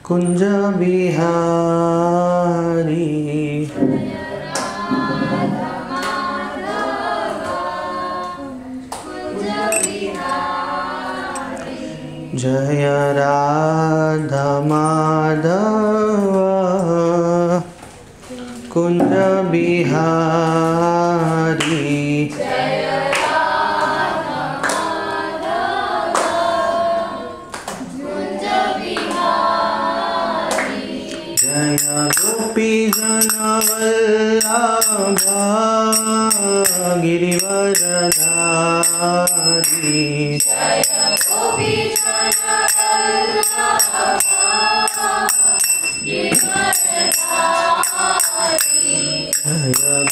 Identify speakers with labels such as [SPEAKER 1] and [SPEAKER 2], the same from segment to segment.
[SPEAKER 1] कुंज बिहारी जय राधा माधव कुंज बिहारी जय गोपी जनवल्लभ गिरिवरधारी जय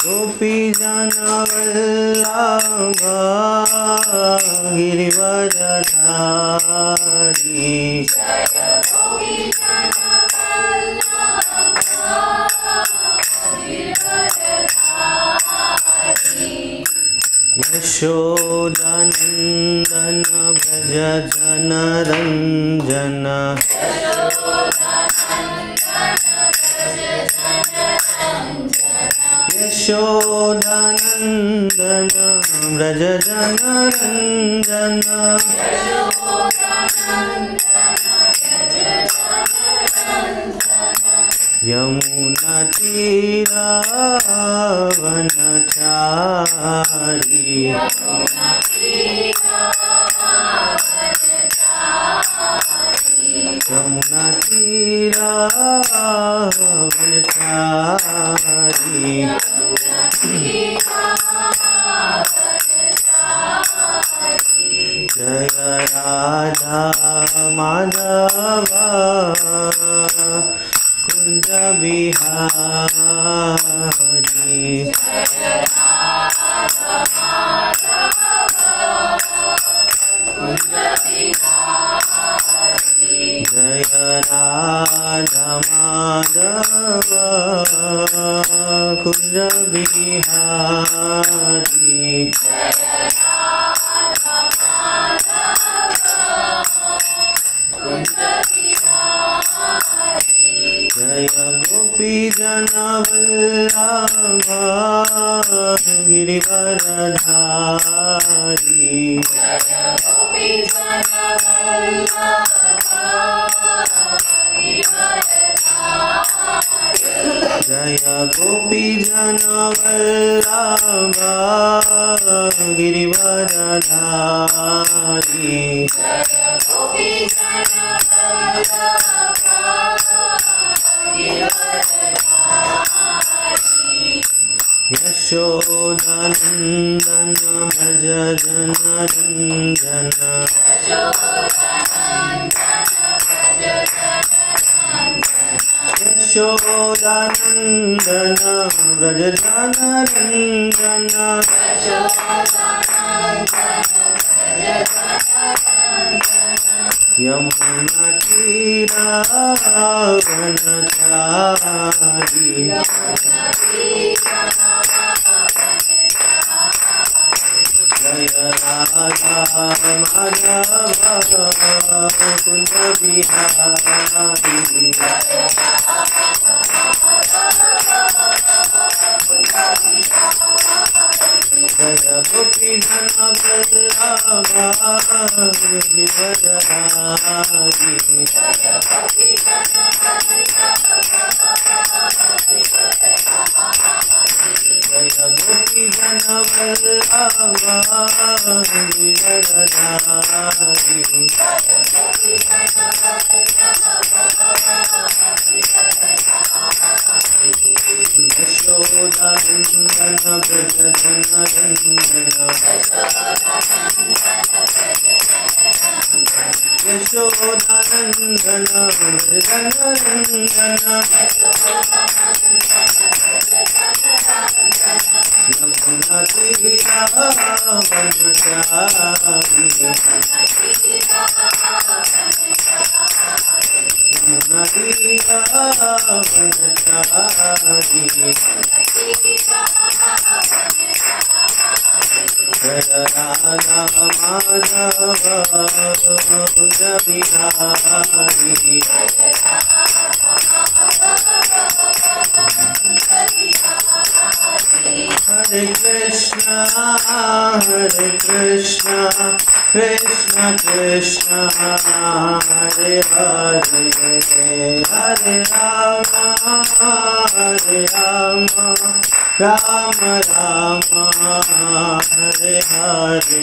[SPEAKER 1] गोपी जनवल्लभ गिरिवरधारी यशोदानंदन व्रज जनरंजन यशोदानंदन व्रज जनरंजन यमुना तीरावनचारी यमुना तीरावनचारी जय राधा माधव कुंज बिहारी जय राधा माधव कुंज बिहारी जय गोपी जनवल्लभ गिरिवरधारी जय गोपी जनवल्लभ गिरिवरधारी यशोदानंदन भज जनरंजन यशोदानंदन व्रज जनरंजन यमुना तीरावनचारी जय राधा माधव कुंज बिहारी जय गोपी जनवल्लभ गिरिवरधारी जय गोपी जनवल्लभ गिरिवरधारी यशोदानंदन व्रज जनरंजन यशोदानंदन व्रज जनरंजन यमुना तीरावनचारी यमुना तीरावनचारी जय Radha Madhav Kunj Bihari Hare Krishna, Krishna Krishna, Hare Hare, Hare Rama, Rama Rama, Hare Hare.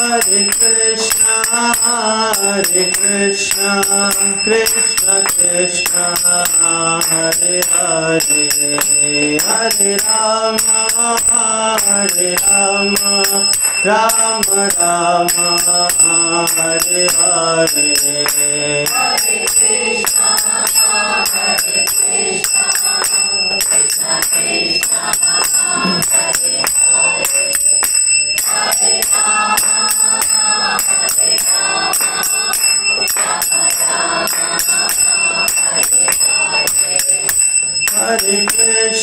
[SPEAKER 1] Hare Krishna, Krishna Krishna, Hare Hare, Hare Rama, Rama Rama, Hare Hare. Hare Krishna, Krishna Krishna, Hare Hare, Hare Rama, Rama Rama, Hare Hare.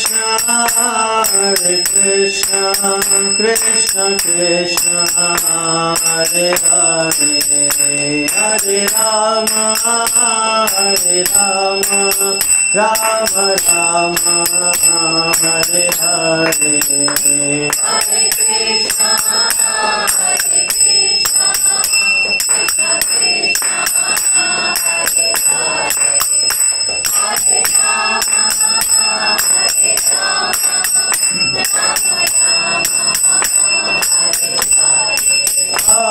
[SPEAKER 1] Hare Krishna, Krishna Krishna, Hare Hare, Hare Rama, Rama Rama, Hare Hare. Hare Krishna, Krishna Krishna, Hare Hare, Hare Rama, Rama Rama, Hare Hare.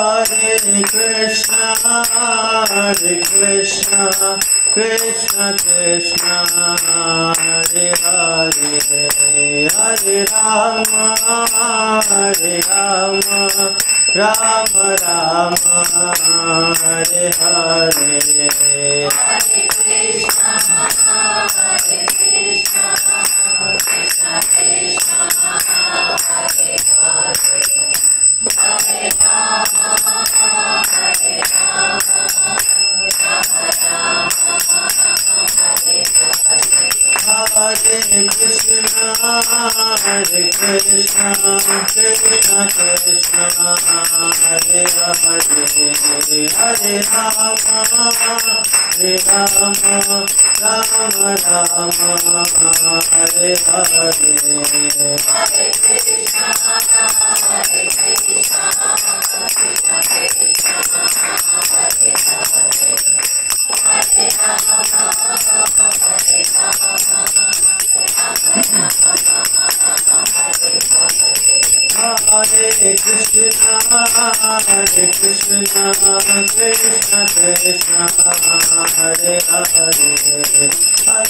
[SPEAKER 1] Hare Krishna, Krishna Krishna, Hare Hare, Hare Rama, Rama Rama, Hare Hare. Hare Krishna, Krishna Krishna, Hare Hare, Hare Rama, Rama Rama, Hare Hare. Hare Krishna, Krishna Krishna, Hare Hare, Hare Rama, Rama Rama, Hare Hare. Hare Krishna, Krishna Krishna, Hare Hare, Hare Rama, Rama Rama, Hare Hare. Hare Krishna, Krishna Krishna, Hare Hare, Hare Rama, Hare Krishna, Krishna Krishna, Hare Hare, Hare Rama,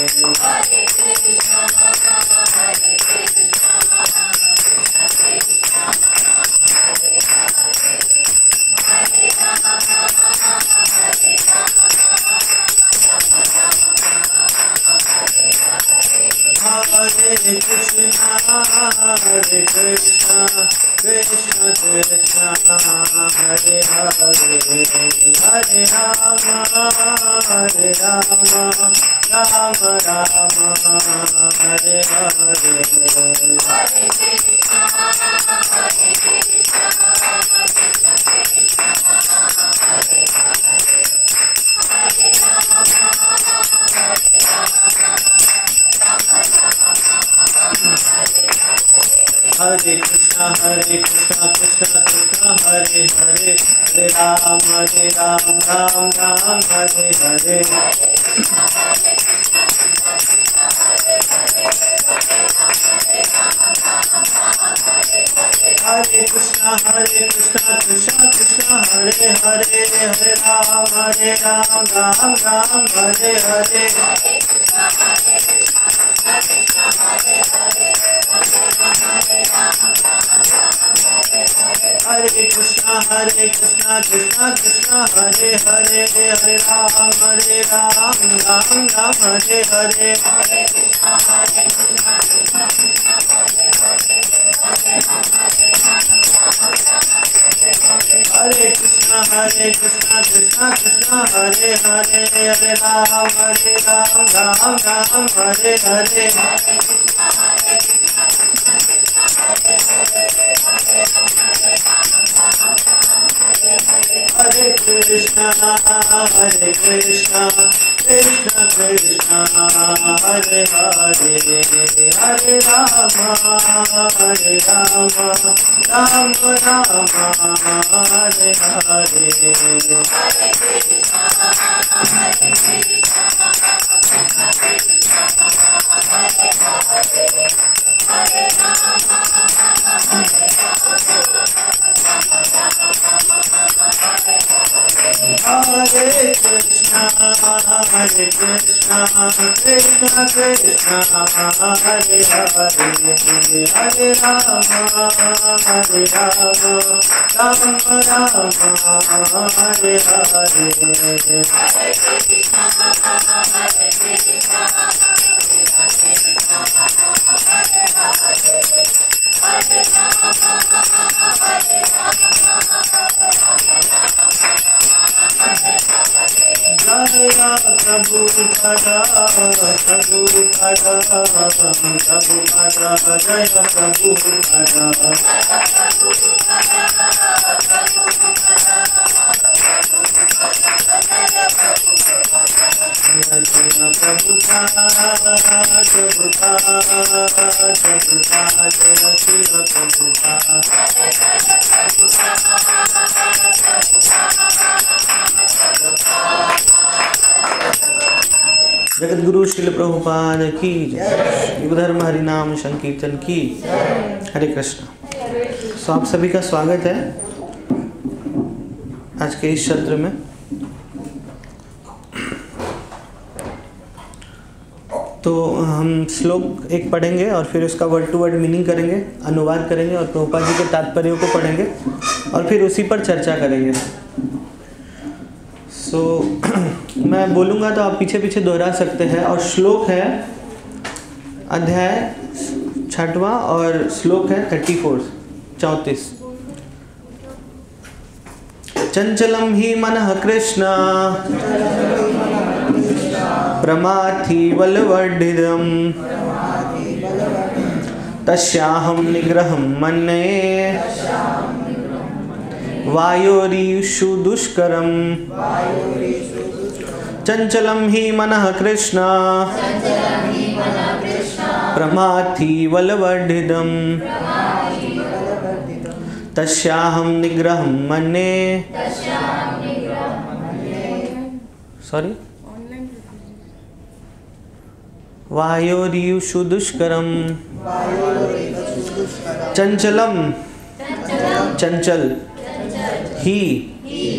[SPEAKER 1] Rama Rama, Hare Hare. Hare Krishna, Krishna Krishna, Hare Hare, Hare Rama, Rama Rama, Hare Hare. Hare Krishna, Hare Krishna, Krishna Krishna, Hare Hare, Hare Rama, Rama Rama, Hare Hare. Hare Krishna, Hare Krishna, Krishna Krishna, Hare Hare, Hare Ram, Ram Ram, Hare Hare. Hare Krishna Krishna Krishna Hare Hare, Hare Ram Ram Ram Hare Hare. Hare Krishna Krishna Krishna Hare Hare, Hare Ram Ram Hare Hare. Hare Krishna Krishna Krishna Hare Hare, Hare Ram Ram Hare Hare. Hare Krishna Krishna Krishna Hare Hare, Hare Rama Ram Hare Hare. Hare Krishna Krishna Krishna Hare Hare, Hare Rama Ram Hare Hare. Jaya Prabhupada, Prabhupada, Prabhupada, Jaya Prabhupada. Jaya Prabhupada, Prabhupada, Prabhupada, Jaya Srila Prabhupada. Jagat Guru Srila Prabhupada की जय, युग धर्म हरि नाम संकीर्तन की। हरे कृष्ण। तो आप सभी का स्वागत है आज के इस सत्र में। तो हम श्लोक एक पढ़ेंगे और फिर उसका वर्ड टू वर्ड मीनिंग करेंगे, अनुवाद करेंगे और प्रभुपाद जी के तात्पर्यों को पढ़ेंगे और फिर उसी पर चर्चा करेंगे। मैं बोलूँगा तो आप पीछे पीछे दोहरा सकते हैं। और श्लोक है अध्याय 6वां और श्लोक है 34। चंचलम ही मनः कृष्ण प्रमाथि बलवर्धितम् तस्याहं निग्रहं मन्ये वायोरीषु दुष्करम्। चंचलं हि मनः कृष्ण प्रमाथि बलवर्धितम् तस्याहं निग्रहं मन्ये। सॉरी, वायोरीषु दुष्करम्। चंचलम चंचल, ही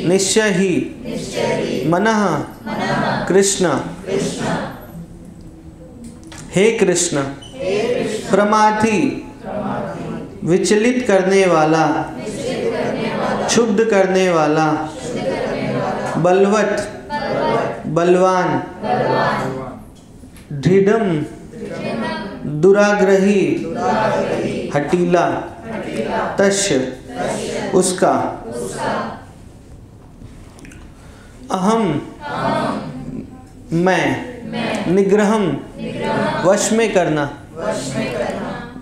[SPEAKER 1] निश्चय ही, मनः कृष्ण हे कृष्ण, प्रमाथि विचलित करने वाला, क्षुब्ध करने वाला, बलवत बलवान, दृढ़म दुराग्रही हठीला, तस्य उसका, अहम मैं, निग्रहम वश में करना,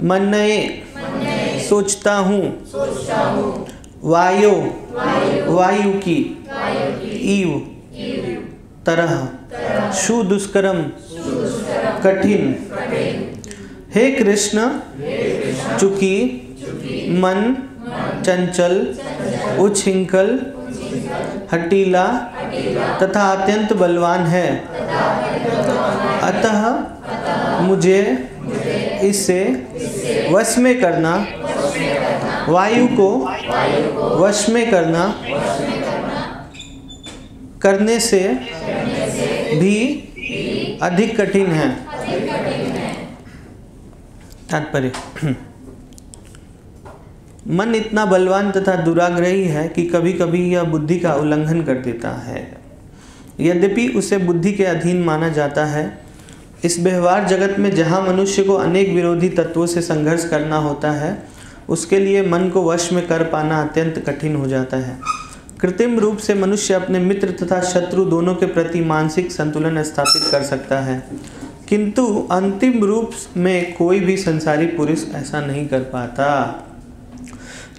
[SPEAKER 1] मन्ये सोचता हूँ, वायु की, ईव तरह, शु दुष्करम कठिन। हे कृष्ण, चूंकि मन चंचल, उच्छृंखल, हठीला तथा अत्यंत बलवान है, अतः मुझे इसे वश में करना, वायु को वश में करना करने से भी अधिक कठिन है। तात्पर्य, मन इतना बलवान तथा दुराग्रही है कि कभी कभी यह बुद्धि का उल्लंघन कर देता है। यद्यपि उसे बुद्धि के अधीन माना जाता है, इस व्यवहार जगत में जहाँ मनुष्य को अनेक विरोधी तत्वों से संघर्ष करना होता है, उसके लिए मन को वश में कर पाना अत्यंत कठिन हो जाता है। कृत्रिम रूप से मनुष्य अपने मित्र तथा शत्रु दोनों के प्रति मानसिक संतुलन स्थापित कर सकता है, किंतु अंतिम रूप में कोई भी संसारी पुरुष ऐसा नहीं कर पाता,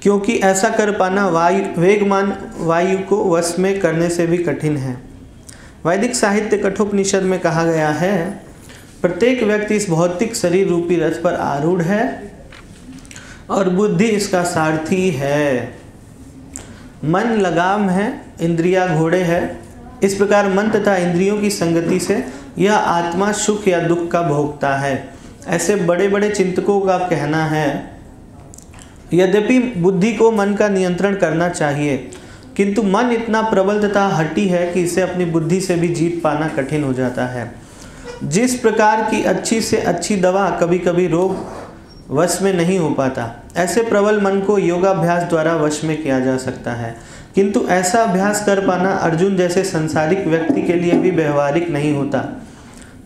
[SPEAKER 1] क्योंकि ऐसा कर पाना वेगमान वायु को वश में करने से भी कठिन है। वैदिक साहित्य कठोपनिषद में कहा गया है, प्रत्येक व्यक्ति इस भौतिक शरीर रूपी रथ पर आरूढ़ है और बुद्धि इसका सारथी है। मन लगाम है, इंद्रिया घोड़े है। इस प्रकार मन तथा इंद्रियों की संगति से यह आत्मा सुख या दुख का भोगता है, ऐसे बड़े बड़े चिंतकों का कहना है। यद्यपि बुद्धि को मन का नियंत्रण करना चाहिए, किंतु मन इतना प्रबल तथा हठी है कि इसे अपनी बुद्धि से भी जीत पाना कठिन हो जाता है। जिस प्रकार की अच्छी से अच्छी दवा कभी कभी रोग वश में नहीं हो पाता, ऐसे प्रबल मन को योगाभ्यास द्वारा वश में किया जा सकता है, किंतु ऐसा अभ्यास कर पाना अर्जुन जैसे संसारिक व्यक्ति के लिए भी व्यवहारिक नहीं होता।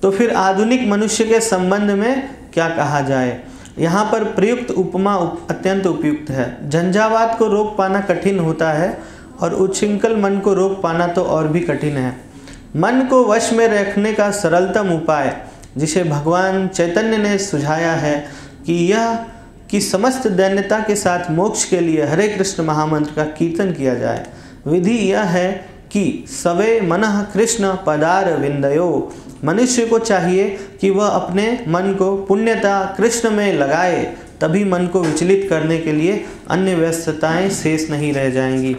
[SPEAKER 1] तो फिर आधुनिक मनुष्य के संबंध में क्या कहा जाए? यहाँ पर प्रयुक्त उपमा अत्यंत उपयुक्त है। झंझावात को रोक पाना कठिन होता है और उच्छृंखल मन को रोक पाना तो और भी कठिन है। मन को वश में रखने का सरलतम उपाय जिसे भगवान चैतन्य ने सुझाया है कि समस्त दैन्यता के साथ मोक्ष के लिए हरे कृष्ण महामंत्र का कीर्तन किया जाए। विधि यह है कि सवे मनः कृष्ण पदार विंदयो। मनुष्य को चाहिए कि वह अपने मन को पुण्यता कृष्ण में लगाए, तभी मन को विचलित करने के लिए अन्य व्यस्तताएं शेष नहीं रह जाएंगी।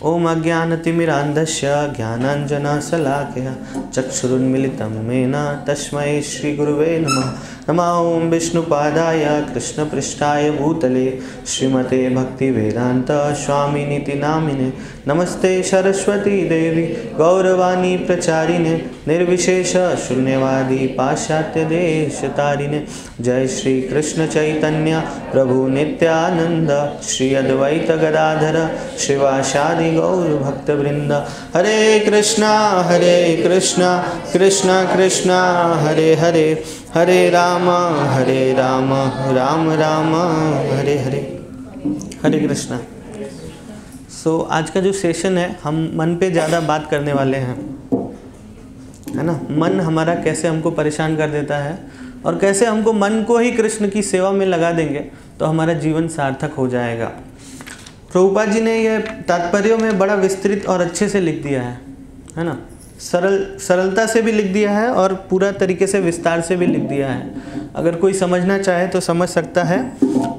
[SPEAKER 1] ओम अज्ञानतिमिरान्धस्य ज्ञानाञ्जनशलाकया चक्षुरुन्मिलितं येन तस्मै श्रीगुरुवे नमः। नमः ओं विष्णुपादाय कृष्णपृष्ठाय भूतले श्रीमते भक्तिवेदान्त स्वामिनिति नामिने। नमस्ते सरस्वती देवी गौरवाणी प्रचारिणे निर्विशेष शून्यवादी पाश्चात्य देशतारिणे। जय श्री कृष्ण चैतन्य प्रभु नित्यानंद श्री अद्वैत गदाधर श्रीवासादि गौर भक्तवृंद। हरे कृष्णा कृष्णा कृष्णा हरे हरे, हरे राम राम राम हरे हरे। हरे कृष्णा। आज का जो सेशन है, हम मन पे ज़्यादा बात करने वाले हैं, है ना। मन हमारा कैसे हमको परेशान कर देता है और कैसे हमको मन को ही कृष्ण की सेवा में लगा देंगे तो हमारा जीवन सार्थक हो जाएगा। प्रभुपाद जी ने यह तात्पर्यों में बड़ा विस्तृत और अच्छे से लिख दिया है ना। सरलता से भी लिख दिया है और पूरा तरीके से विस्तार से भी लिख दिया है। अगर कोई समझना चाहे तो समझ सकता है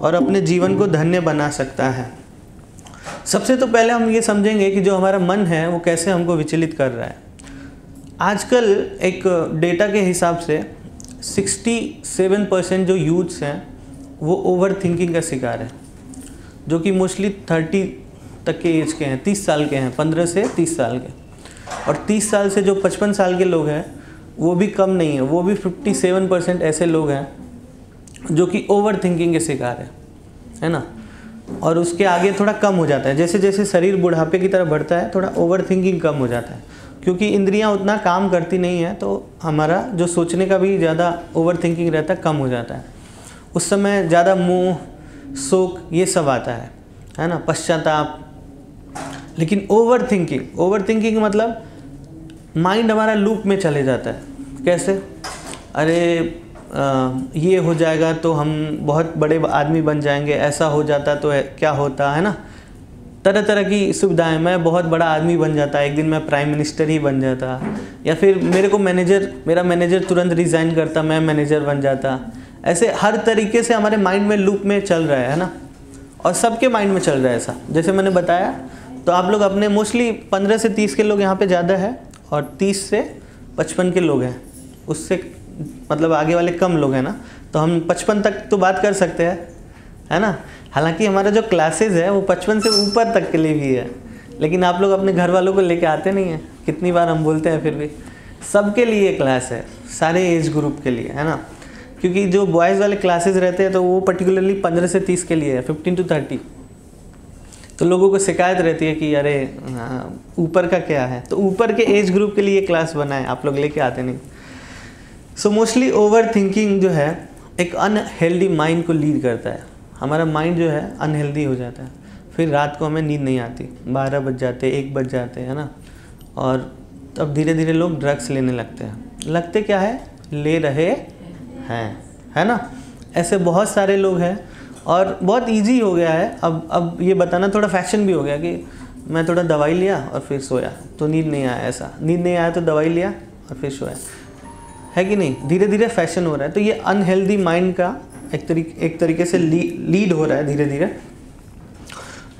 [SPEAKER 1] और अपने जीवन को धन्य बना सकता है। सबसे तो पहले हम ये समझेंगे कि जो हमारा मन है वो कैसे हमको विचलित कर रहा है। आजकल एक डेटा के हिसाब से 67% जो यूथ्स हैं वो ओवर थिंकिंग का शिकार है, जो कि मोस्टली 30 तक के एज के हैं, 30 साल के हैं, 15 से 30 साल के। और 30 साल से जो 55 साल के लोग हैं वो भी कम नहीं है, वो भी 57% ऐसे लोग हैं जो कि ओवर थिंकिंग के शिकार है ना। और उसके आगे थोड़ा कम हो जाता है, जैसे जैसे शरीर बुढ़ापे की तरफ बढ़ता है थोड़ा ओवर थिंकिंग कम हो जाता है, क्योंकि इंद्रियां उतना काम करती नहीं है, तो हमारा जो सोचने का भी ज़्यादा ओवर थिंकिंग रहता है कम हो जाता है। उस समय ज़्यादा मोह शोक ये सब आता है ना, पश्चाताप। लेकिन ओवर थिंकिंग मतलब माइंड हमारा लूप में चले जाता है। कैसे? अरे ये हो जाएगा तो हम बहुत बड़े आदमी बन जाएंगे, ऐसा हो जाता तो क्या होता है ना। तरह तरह की सुविधाएं, मैं बहुत बड़ा आदमी बन जाता, एक दिन मैं प्राइम मिनिस्टर ही बन जाता, या फिर मेरा मैनेजर तुरंत रिज़ाइन करता, मैं मैनेजर बन जाता। ऐसे हर तरीके से हमारे माइंड में लूप में चल रहा है ना, और सबके माइंड में चल रहा है ऐसा। जैसे मैंने बताया, तो आप लोग अपने मोस्टली 15 से 30 के लोग यहाँ पे ज़्यादा है और 30 से 55 के लोग हैं, उससे मतलब आगे वाले कम लोग हैं ना, तो हम 55 तक तो बात कर सकते हैं, है ना। हालांकि हमारा जो क्लासेस है वो 55 से ऊपर तक के लिए भी है, लेकिन आप लोग अपने घर वालों को लेके आते नहीं हैं। कितनी बार हम बोलते हैं, फिर भी सबके लिए क्लास है, सारे एज ग्रुप के लिए, है ना। क्योंकि जो बॉयज़ वाले क्लासेस रहते हैं तो वो पर्टिकुलरली 15 से 30 के लिए है, 15 to 30। तो लोगों को शिकायत रहती है कि अरे ऊपर का क्या है, तो ऊपर के एज ग्रुप के लिए क्लास बनाए, आप लोग लेके आते नहीं। सो मोस्टली ओवर थिंकिंग जो है एक अनहेल्दी माइंड को लीड करता है। हमारा माइंड जो है अनहेल्दी हो जाता है, फिर रात को हमें नींद नहीं आती, 12 बज जाते, 1 बज जाते, है ना। और तब धीरे धीरे लोग ड्रग्स लेने लगते हैं। लगते क्या है, ले रहे हैं, है ना। ऐसे बहुत सारे लोग हैं और बहुत इजी हो गया है अब ये बताना थोड़ा फैशन भी हो गया कि मैं थोड़ा दवाई लिया और फिर सोया तो नींद नहीं आया, ऐसा नींद नहीं आया तो दवाई लिया और फिर सोया, है कि नहीं। धीरे धीरे फैशन हो रहा है। तो ये अनहेल्दी माइंड का एक तरीके से लीड हो रहा है धीरे धीरे,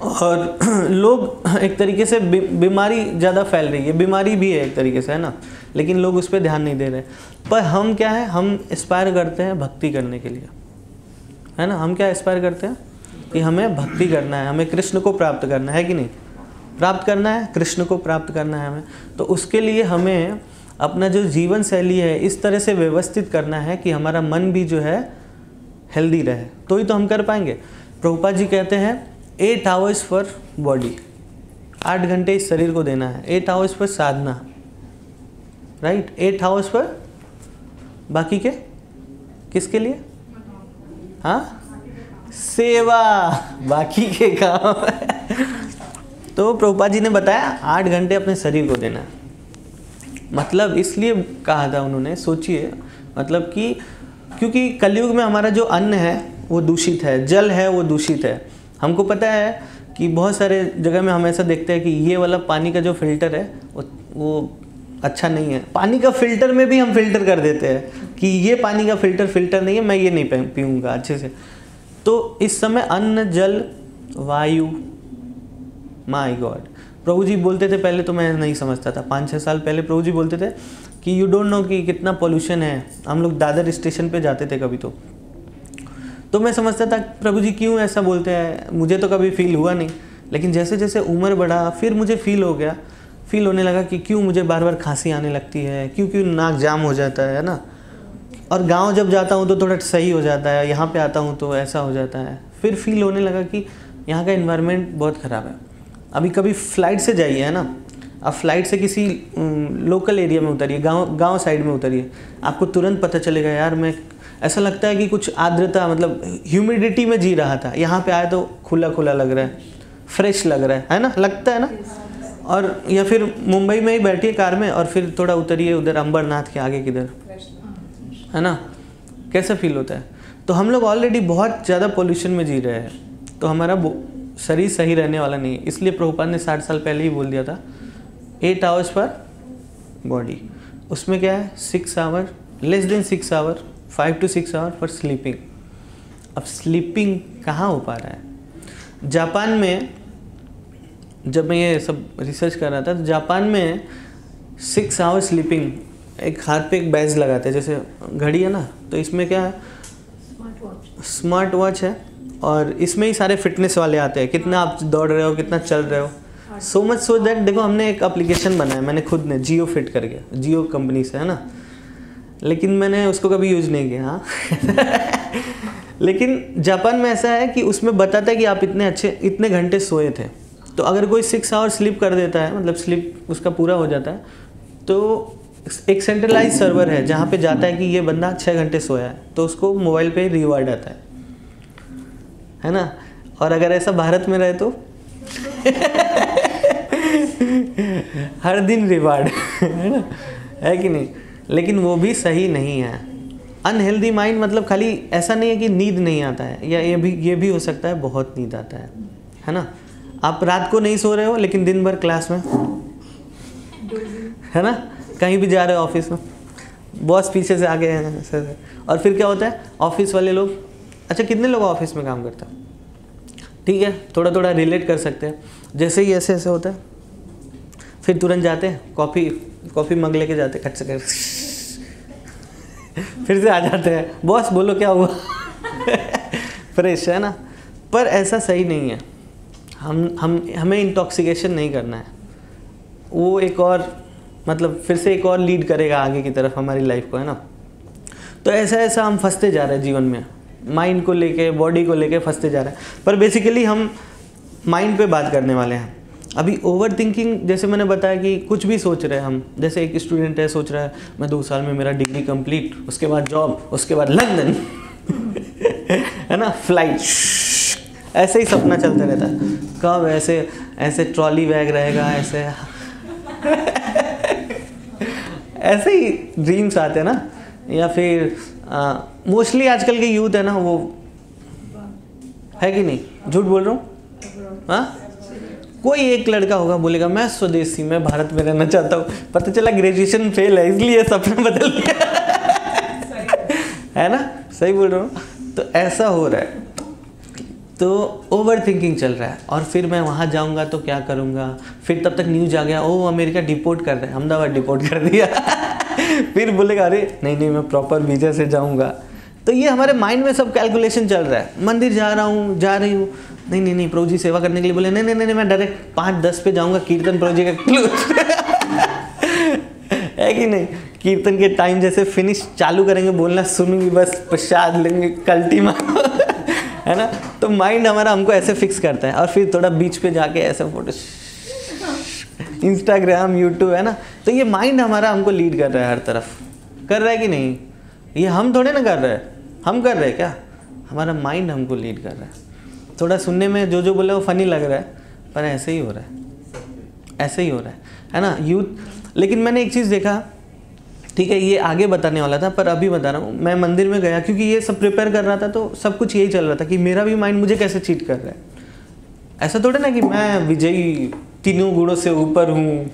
[SPEAKER 1] और लोग एक तरीके से बीमारी ज़्यादा फैल रही है, बीमारी भी है एक तरीके से, है ना, लेकिन लोग उस पर ध्यान नहीं दे रहे। पर हम क्या है, हम एस्पायर करते हैं भक्ति करने के लिए, है ना। हम क्या एस्पायर करते हैं कि हमें भक्ति करना है, हमें कृष्ण को प्राप्त करना है कि नहीं, प्राप्त करना है, कृष्ण को प्राप्त करना है हमें। तो उसके लिए हमें अपना जो जीवन शैली है इस तरह से व्यवस्थित करना है कि हमारा मन भी जो है हेल्दी रहे, तो ही तो हम कर पाएंगे। प्रभुपाद जी कहते हैं 8 hours फॉर बॉडी, 8 घंटे इस शरीर को देना है, 8 hours for Sadhana, right, 8 hours for बाकी के किसके लिए, हाँ, सेवा, बाकी के काम। तो प्रभुपाद जी ने बताया 8 घंटे अपने शरीर को देना है। मतलब इसलिए कहा था उन्होंने, सोचिए, मतलब कि क्योंकि कलयुग में हमारा जो अन्न है वो दूषित है, जल है वो दूषित है। हमको पता है कि बहुत सारे जगह में हम ऐसा देखते हैं कि ये वाला पानी का जो फिल्टर है वो अच्छा नहीं है। पानी का फिल्टर में भी हम फिल्टर कर देते हैं कि ये पानी का फिल्टर नहीं है, मैं ये नहीं पीऊँगा अच्छे से। तो इस समय अन्न, जल, वायु, माय गॉड, प्रभु जी बोलते थे पहले, तो मैं नहीं समझता था, 5-6 साल पहले प्रभु जी बोलते थे कि यू डोंट नो कि कितना पोल्यूशन है। हम लोग दादर स्टेशन पे जाते थे कभी, तो मैं समझता था प्रभु जी क्यों ऐसा बोलते हैं, मुझे तो कभी फील हुआ नहीं। लेकिन जैसे जैसे उम्र बढ़ा फिर मुझे फील होने लगा कि क्यों मुझे बार बार खांसी आने लगती है, क्यों नाक जाम हो जाता है ना। और गांव जब जाता हूँ तो थोड़ा सही हो जाता है, यहाँ पे आता हूँ तो ऐसा हो जाता है। फिर फील होने लगा कि यहाँ का इन्वायरमेंट बहुत ख़राब है। अभी कभी फ्लाइट से जाइए, है ना, आप फ्लाइट से किसी लोकल एरिया में उतरिए, गांव साइड में उतरिए, आपको तुरंत पता चलेगा यार, मैं ऐसा लगता है कि कुछ आर्द्रता, मतलब ह्यूमिडिटी में जी रहा था, यहाँ पे आए तो खुला खुला लग रहा है, फ्रेश लग रहा है ना, लगता है ना। और या फिर मुंबई में ही बैठिए कार में और फिर थोड़ा उतरिए उधर अंबरनाथ के आगे किधर, है ना, कैसा फील होता है। तो हम लोग ऑलरेडी बहुत ज़्यादा पोल्यूशन में जी रहे हैं, तो हमारा शरीर सही रहने वाला नहीं है। इसलिए प्रभुपाद ने 60 साल पहले ही बोल दिया था 8 hours फॉर बॉडी। उसमें क्या है, 6 hour, less than 6 hour, 5 to 6 hour for sleeping. अब स्लीपिंग कहाँ हो पा रहा है। जापान में जब मैं ये सब रिसर्च कर रहा था तो जापान में 6 hour स्लीपिंग, एक हाथ पे एक बैज लगाते हैं, जैसे घड़ी है ना, तो इसमें क्या है, स्मार्ट वॉच है, और इसमें ही सारे फिटनेस वाले आते हैं, कितना आप दौड़ रहे हो, कितना चल रहे हो, सो मच सो दैट। देखो हमने एक एप्लीकेशन बनाया, मैंने खुद ने, जियो फिट करके, जियो कंपनी से, है ना, लेकिन मैंने उसको कभी यूज़ नहीं किया, हाँ। लेकिन जापान में ऐसा है कि उसमें बताता है कि आप इतने घंटे सोए थे। तो अगर कोई 6 hour स्लीप कर देता है, मतलब स्लीप उसका पूरा हो जाता है, तो एक सेंट्रलाइज सर्वर है जहाँ पे जाता है कि ये बंदा 6 घंटे सोया है, तो उसको मोबाइल पे रिवार्ड आता है ना। और अगर ऐसा भारत में रहे तो हर दिन रिवार्ड, है ना, है कि नहीं। लेकिन वो भी सही नहीं है। अनहेल्दी माइंड मतलब खाली ऐसा नहीं है कि नींद नहीं आता है, या ये भी हो सकता है बहुत नींद आता है ना। आप रात को नहीं सो रहे हो लेकिन दिन भर क्लास में, है ना, कहीं भी जा रहे हो, ऑफिस में बॉस पीछे से आगे हैं, और फिर क्या होता है, ऑफिस वाले लोग, अच्छा कितने लोग ऑफिस में काम करते हैं, ठीक है, थोड़ा थोड़ा रिलेट कर सकते हैं। जैसे ही ऐसे होता है, फिर तुरंत जाते हैं, कॉफ़ी मग लेके जाते, खट से फिर से आ जाते हैं, बॉस बोलो क्या हुआ। फ्रेश है ना। पर ऐसा सही नहीं है। हमें इंटॉक्सिकेशन नहीं करना है। वो एक और मतलब फिर से एक और लीड करेगा आगे की तरफ हमारी लाइफ को, है ना। तो ऐसा हम फंसते जा रहे हैं जीवन में, माइंड को लेके, बॉडी को लेके फंसते जा रहे हैं। पर बेसिकली हम माइंड पे बात करने वाले हैं अभी। ओवर थिंकिंग, जैसे मैंने बताया कि कुछ भी सोच रहे हैं हम, जैसे एक स्टूडेंट है सोच रहा है मैं 2 साल में मेरा डिग्री कंप्लीट, उसके बाद जॉब, उसके बाद लंदन, है ना, फ्लाइट, ऐसे ही सपना चलता रहता है। कब ऐसे ट्रॉली बैग रहेगा, ऐसे ही ड्रीम्स आते हैं ना। या फिर मोस्टली आजकल के यूथ है ना, वो है कि नहीं, झूठ बोल रहा हूँ, हाँ। कोई एक लड़का होगा बोलेगा मैं स्वदेशी, मैं भारत में रहना चाहता हूँ, पता चला ग्रेजुएशन फेल है इसलिए सपना बदल गया। है ना, सही बोल रहा हूँ। तो ऐसा हो रहा है, तो ओवर थिंकिंग चल रहा है। और फिर मैं वहाँ जाऊँगा तो क्या करूँगा, फिर तब तक न्यूज आ गया, ओ अमेरिका डिपोर्ट कर रहे हैं, अहमदाबाद डिपोर्ट कर दिया। फिर बोलेगा अरे नहीं मैं प्रॉपर वीज़ा से जाऊँगा। तो ये हमारे माइंड में सब कैलकुलेशन चल रहा है। मंदिर जा रही हूँ, नहीं प्रभु जी सेवा करने के लिए बोले, नहीं मैं डायरेक्ट 5-10 पे जाऊँगा, कीर्तन प्रभु जी का क्लोज। है कि नहीं, कीर्तन के टाइम जैसे फिनिश चालू करेंगे बोलना, सुनूंगी बस, प्रसाद लेंगे, कल्टी मारो, है ना। तो माइंड हमारा हमको ऐसे फिक्स करता है। और फिर थोड़ा बीच पे जाके ऐसे फोटो, इंस्टाग्राम, यूट्यूब, है ना। तो ये माइंड हमारा हमको लीड कर रहा है, हर तरफ कर रहा है कि नहीं। ये हम थोड़े ना कर रहे हैं, हम कर रहे हैं क्या, हमारा माइंड हमको लीड कर रहा है। थोड़ा सुनने में जो बोले वो फनी लग रहा है, पर ऐसे ही हो रहा है, ऐसे ही हो रहा है ना यूथ। लेकिन मैंने एक चीज़ देखा, ठीक है, ये आगे बताने वाला था पर अभी बता रहा हूँ। मैं मंदिर में गया क्योंकि ये सब प्रिपेयर कर रहा था, तो सब कुछ यही चल रहा था कि मेरा भी माइंड मुझे कैसे चीट कर रहा है। ऐसा थोड़ा ना कि मैं विजयी, तीनों गुणों से ऊपर हूँ।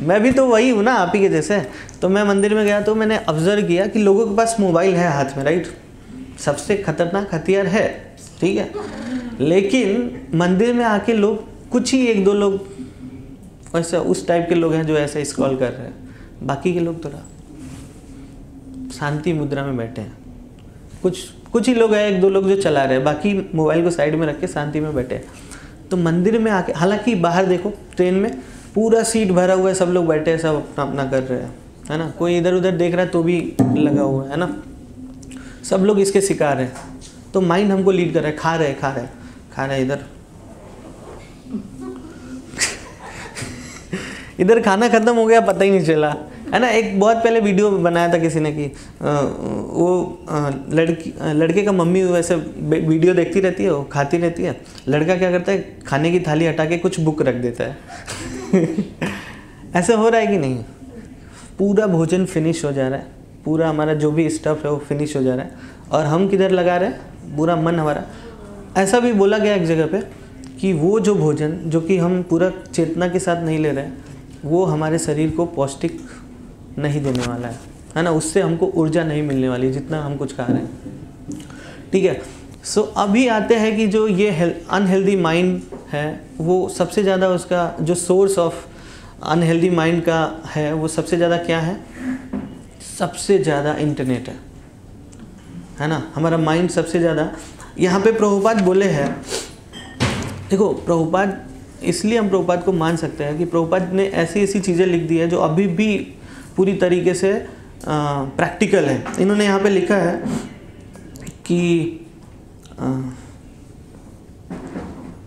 [SPEAKER 1] मैं भी तो वही हूँ ना, आप ही के जैसे। तो मैं मंदिर में गया तो मैंने ऑब्जर्व किया कि लोगों के पास मोबाइल है हाथ में, राइट, सबसे खतरनाक हथियार है, ठीक है। लेकिन मंदिर में आके लोग, कुछ ही 1-2 लोग वैसे उस टाइप के लोग हैं जो ऐसे स्क्रॉल कर रहे हैं, बाकी के लोग थोड़ा शांति मुद्रा में बैठे हैं। कुछ ही लोग हैं, 1-2 लोग जो चला रहे हैं, बाकी मोबाइल को साइड में रख के शांति में बैठे हैं। तो मंदिर में आके, हालांकि बाहर देखो ट्रेन में पूरा सीट भरा हुआ है, सब लोग बैठे हैं, सब अपना अपना कर रहे हैं, है ना। कोई इधर उधर देख रहा है तो भी लगा हुआ है ना, सब लोग इसके शिकार हैं। तो माइंड हमको लीड कर रहा है, खा रहे इधर इधर खाना खत्म हो गया, पता ही नहीं चला, है ना। एक बहुत पहले वीडियो बनाया था किसी ने कि वो लड़के का मम्मी वैसे वीडियो देखती रहती है, वो खाती रहती है, लड़का क्या करता है, खाने की थाली हटा के कुछ बुक रख देता है। ऐसा हो रहा है कि नहीं, पूरा भोजन फिनिश हो जा रहा है, पूरा हमारा जो भी स्टफ है वो फिनिश हो जा रहा है, और हम किधर लगा रहे हैं, पूरा मन हमारा। ऐसा भी बोला गया एक जगह पे कि वो जो भोजन जो कि हम पूरा चेतना के साथ नहीं ले रहे हैं, वो हमारे शरीर को पौष्टिक नहीं देने वाला है ना। उससे हमको ऊर्जा नहीं मिलने वाली जितना हम कुछ खा रहे हैं, ठीक है। सो अभी आते हैं कि जो ये अनहेल्दी माइंड है, वो सबसे ज़्यादा उसका जो सोर्स ऑफ अनहेल्दी माइंड का है, वो सबसे ज़्यादा क्या है, सबसे ज़्यादा इंटरनेट है ना। हमारा माइंड सबसे ज़्यादा, यहाँ पे प्रभुपाद बोले हैं, देखो प्रभुपाद, इसलिए हम प्रभुपाद को मान सकते हैं कि प्रभुपाद ने ऐसी चीज़ें लिख दी है जो अभी भी पूरी तरीके से प्रैक्टिकल है। इन्होंने यहाँ पे लिखा है कि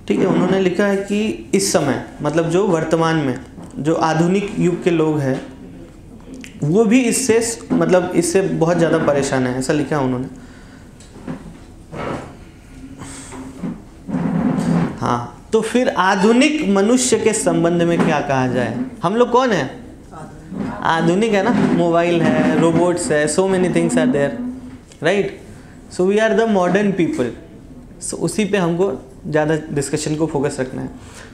[SPEAKER 1] ठीक है, उन्होंने लिखा है कि इस समय, मतलब जो वर्तमान में जो आधुनिक युग के लोग हैं, वो भी इससे बहुत ज़्यादा परेशान है, ऐसा लिखा है उन्होंने। हाँ, तो फिर आधुनिक मनुष्य के संबंध में क्या कहा जाए, हम लोग कौन है, आधुनिक है ना। मोबाइल है, रोबोट्स है, so many things are there, right. So we are the modern people. So उसी पे हमको ज़्यादा डिस्कशन को फोकस रखना है।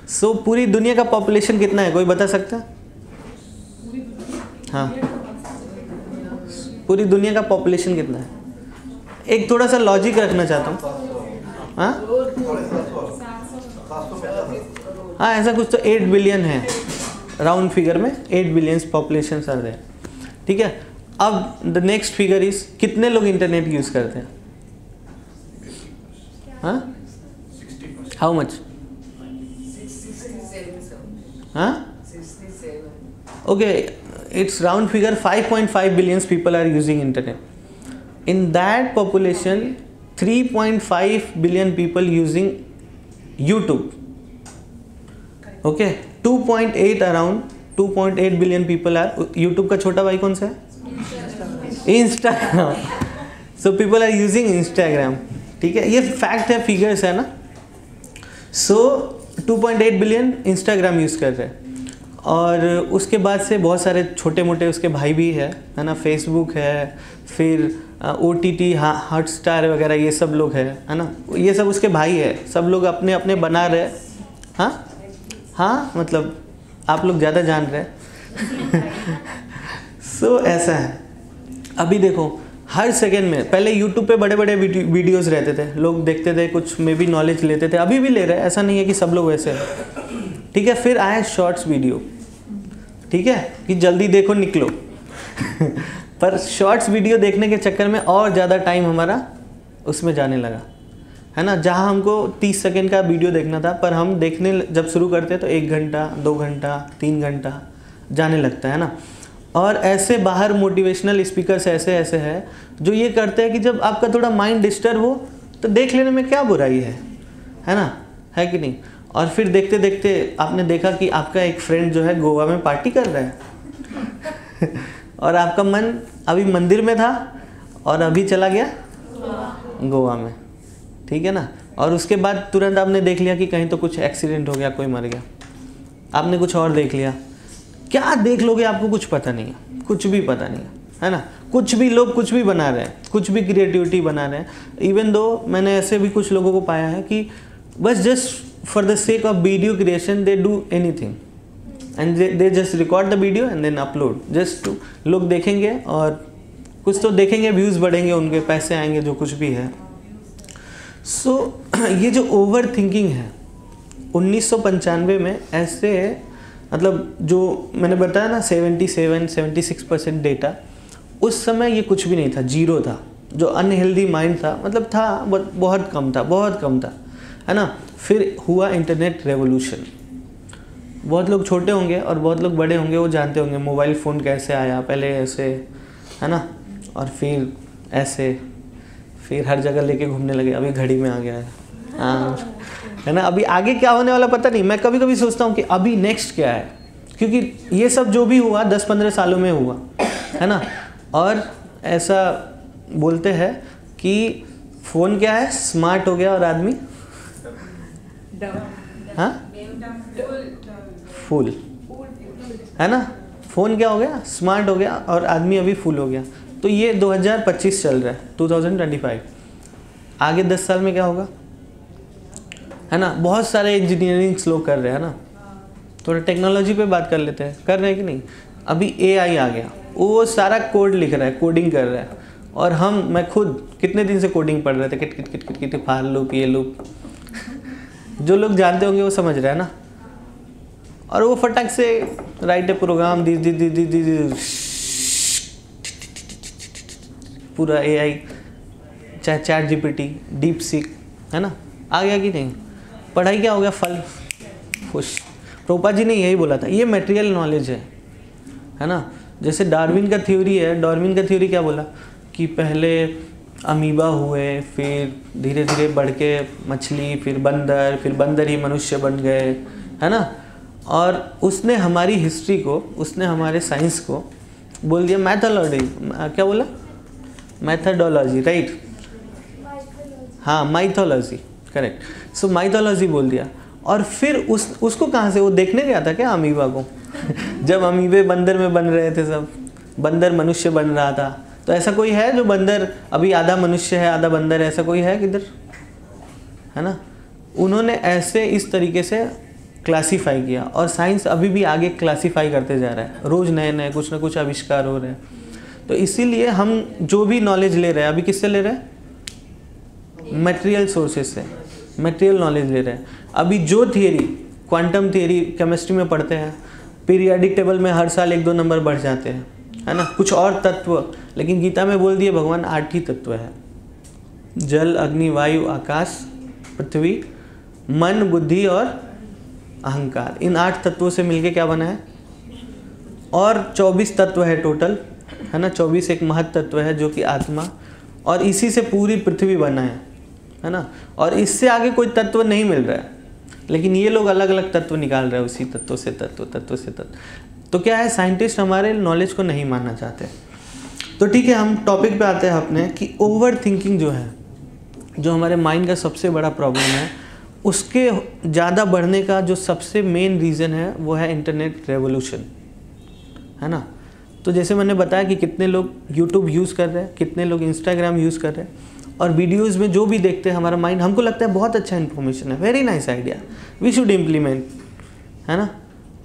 [SPEAKER 1] सो पूरी दुनिया का पॉपुलेशन कितना है, कोई बता सकता है? हाँ, पूरी दुनिया का पॉपुलेशन कितना है? एक थोड़ा सा लॉजिक रखना चाहता हूँ। हाँ, ऐसा कुछ तो 8 बिलियन है, राउंड फिगर में 8 बिलियन पॉपुलेशन आर देयर, ठीक है। अब द नेक्स्ट फिगर इज, कितने लोग इंटरनेट यूज करते हैं? हाँ, हाउ मच? हाँ, okay, it's round figure 5.5 billion people are using internet. In that population 3.5 billion people using YouTube. Okay, 2.8 around 2.8 billion people are, YouTube का छोटा भाई कौन सा है? Instagram. So people are using Instagram. ठीक है, ये फैक्ट है, फिगर्स है ना. So 2.8 बिलियन इंस्टाग्राम यूज़ कर रहे हैं, और उसके बाद से बहुत सारे छोटे मोटे उसके भाई भी है ना. फेसबुक है, फिर OTT, हॉटस्टार वगैरह, ये सब लोग है ना. ये सब उसके भाई है, सब लोग अपने अपने बना रहे. हाँ, मतलब आप लोग ज़्यादा जान रहे हैं. सो ऐसा है. अभी देखो, हर सेकेंड में, पहले यूट्यूब पे बड़े बड़े वीडियोस रहते थे, लोग देखते थे, कुछ में भी नॉलेज लेते थे, अभी भी ले रहे हैं, ऐसा नहीं है कि सब लोग वैसे हैं. ठीक है, फिर आए शॉर्ट्स वीडियो. ठीक है, कि जल्दी देखो निकलो. पर शॉर्ट्स वीडियो देखने के चक्कर में और ज़्यादा टाइम हमारा उसमें जाने लगा, है ना. जहाँ हमको 30 सेकेंड का वीडियो देखना था, पर हम देखने जब शुरू करते तो 1 घंटा, 2 घंटा, 3 घंटा जाने लगता है ना. और ऐसे बाहर मोटिवेशनल स्पीकर्स ऐसे ऐसे हैं जो ये करते हैं कि जब आपका थोड़ा माइंड डिस्टर्ब हो तो देख लेने में क्या बुराई है ना, है कि नहीं. और फिर देखते देखते आपने देखा कि आपका एक फ्रेंड जो है गोवा में पार्टी कर रहा है और आपका मन अभी मंदिर में था और अभी चला गया गोवा में. ठीक है ना. और उसके बाद तुरंत आपने देख लिया कि कहीं तो कुछ एक्सीडेंट हो गया, कोई मर गया. आपने कुछ और देख लिया. क्या देख लोगे, आपको कुछ पता नहीं है, कुछ भी पता नहीं है ना. कुछ भी लोग कुछ भी बना रहे हैं, कुछ भी क्रिएटिविटी बना रहे हैं. इवन दो मैंने ऐसे भी कुछ लोगों को पाया है कि बस just for the sake of video creation they do anything and they just record the video and then upload. Just लोग देखेंगे और कुछ तो देखेंगे, व्यूज़ बढ़ेंगे, उनके पैसे आएंगे, जो कुछ भी है. सो ये जो ओवर थिंकिंग है, 1995 में ऐसे, मतलब जो मैंने बताया ना 76% डेटा, उस समय ये कुछ भी नहीं था, जीरो था. जो अनहेल्दी माइंड था, मतलब था, बहुत कम था, है ना. फिर हुआ इंटरनेट रेवोल्यूशन. बहुत लोग छोटे होंगे और बहुत लोग बड़े होंगे, वो जानते होंगे मोबाइल फ़ोन कैसे आया. पहले ऐसे, है ना, और फिर ऐसे, फिर हर जगह लेके घूमने लगे, अभी घड़ी में आ गया है. हाँ, है ना. अभी आगे क्या होने वाला पता नहीं. मैं कभी कभी सोचता हूँ कि अभी नेक्स्ट क्या है, क्योंकि ये सब जो भी हुआ 10-15 सालों में हुआ, है ना. और ऐसा बोलते हैं कि फ़ोन क्या है, स्मार्ट हो गया और आदमी हाँ फुल, है ना. फ़ोन क्या हो गया, स्मार्ट हो गया, और आदमी अभी फुल हो गया. तो ये 2025 चल रहा है, 2025. आगे 10 साल में क्या होगा, है ना. बहुत सारे इंजीनियरिंग लोग कर रहे हैं ना. थोड़ा टेक्नोलॉजी पे बात कर लेते हैं, कर रहे हैं कि नहीं. अभी AI आ गया, वो सारा कोड लिख रहा है, कोडिंग कर रहा है. और मैं खुद कितने दिन से कोडिंग पढ़ रहे थे, kit kit kit kit kit, for loop, ये लूप. जो लोग जानते होंगे वो समझ रहे हैं ना. और वो फटाक से राइट ए प्रोग्राम, पूरा AI, चाहे चैट GPT, डीप सीक, है ना, आ गया कि नहीं. पढ़ाई क्या हो गया, फल खुश. प्रभुपाद जी ने यही बोला था, ये मटेरियल नॉलेज है ना. जैसे डार्विन का थ्योरी है, डार्विन का थ्योरी क्या बोला कि पहले अमीबा हुए, फिर धीरे धीरे बढ़ के मछली, फिर बंदर ही मनुष्य बन गए, है ना. और उसने हमारी हिस्ट्री को, उसने हमारे साइंस को बोल दिया मैथोलॉजी, क्या बोला, मैथडोलॉजी, राइट. हाँ, माइथोलॉजी, करेक्ट. सो माइथोलॉजी बोल दिया. और फिर उसको कहाँ से, वो देखने गया था क्या अमीबा को जब अमीबे बंदर में बन रहे थे, सब बंदर मनुष्य बन रहा था. तो ऐसा कोई है जो बंदर अभी आधा मनुष्य है आधा बंदर है, ऐसा कोई है किधर, है ना. उन्होंने ऐसे इस तरीके से क्लासीफाई किया, और साइंस अभी भी आगे क्लासीफाई करते जा रहा है. रोज़ नए नए कुछ ना कुछ आविष्कार हो रहे हैं. तो इसीलिए हम जो भी नॉलेज ले रहे हैं, अभी किससे ले रहे हैं, मटेरियल सोर्सेज से मटेरियल नॉलेज ले रहे हैं. अभी जो थियरी, क्वांटम थियरी केमिस्ट्री में पढ़ते हैं, पीरियाडिक टेबल में हर साल 1-2 नंबर बढ़ जाते हैं, है ना, कुछ और तत्व, लेकिन गीता में बोल दिए भगवान 8 ही तत्व है, जल, अग्नि, वायु, आकाश, पृथ्वी, मन, बुद्धि और अहंकार। इन 8 तत्वों से मिलके क्या बना है, और 24 तत्व है टोटल, है ना, 24 एक महत तत्व है जो कि आत्मा, और इसी से पूरी पृथ्वी बना है ना, और इससे आगे कोई तत्व नहीं मिल रहा है, लेकिन ये लोग अलग अलग तत्व निकाल रहे हैं उसी तत्व से तत्व, तत्व से तत्व। तो क्या है, साइंटिस्ट हमारे नॉलेज को नहीं मानना चाहते। तो ठीक है, हम टॉपिक पे आते हैं अपने कि ओवर थिंकिंग जो है, जो हमारे माइंड का सबसे बड़ा प्रॉब्लम है, उसके ज़्यादा बढ़ने का जो सबसे मेन रीज़न है वो है इंटरनेट रेवोल्यूशन, है ना। तो जैसे मैंने बताया कि कितने लोग यूट्यूब यूज़ कर रहे हैं, कितने लोग इंस्टाग्राम यूज़ कर रहे हैं, और वीडियोज़ में जो भी देखते हैं हमारा माइंड, हमको लगता है बहुत अच्छा इन्फॉर्मेशन है, very nice idea, we should implement, है ना,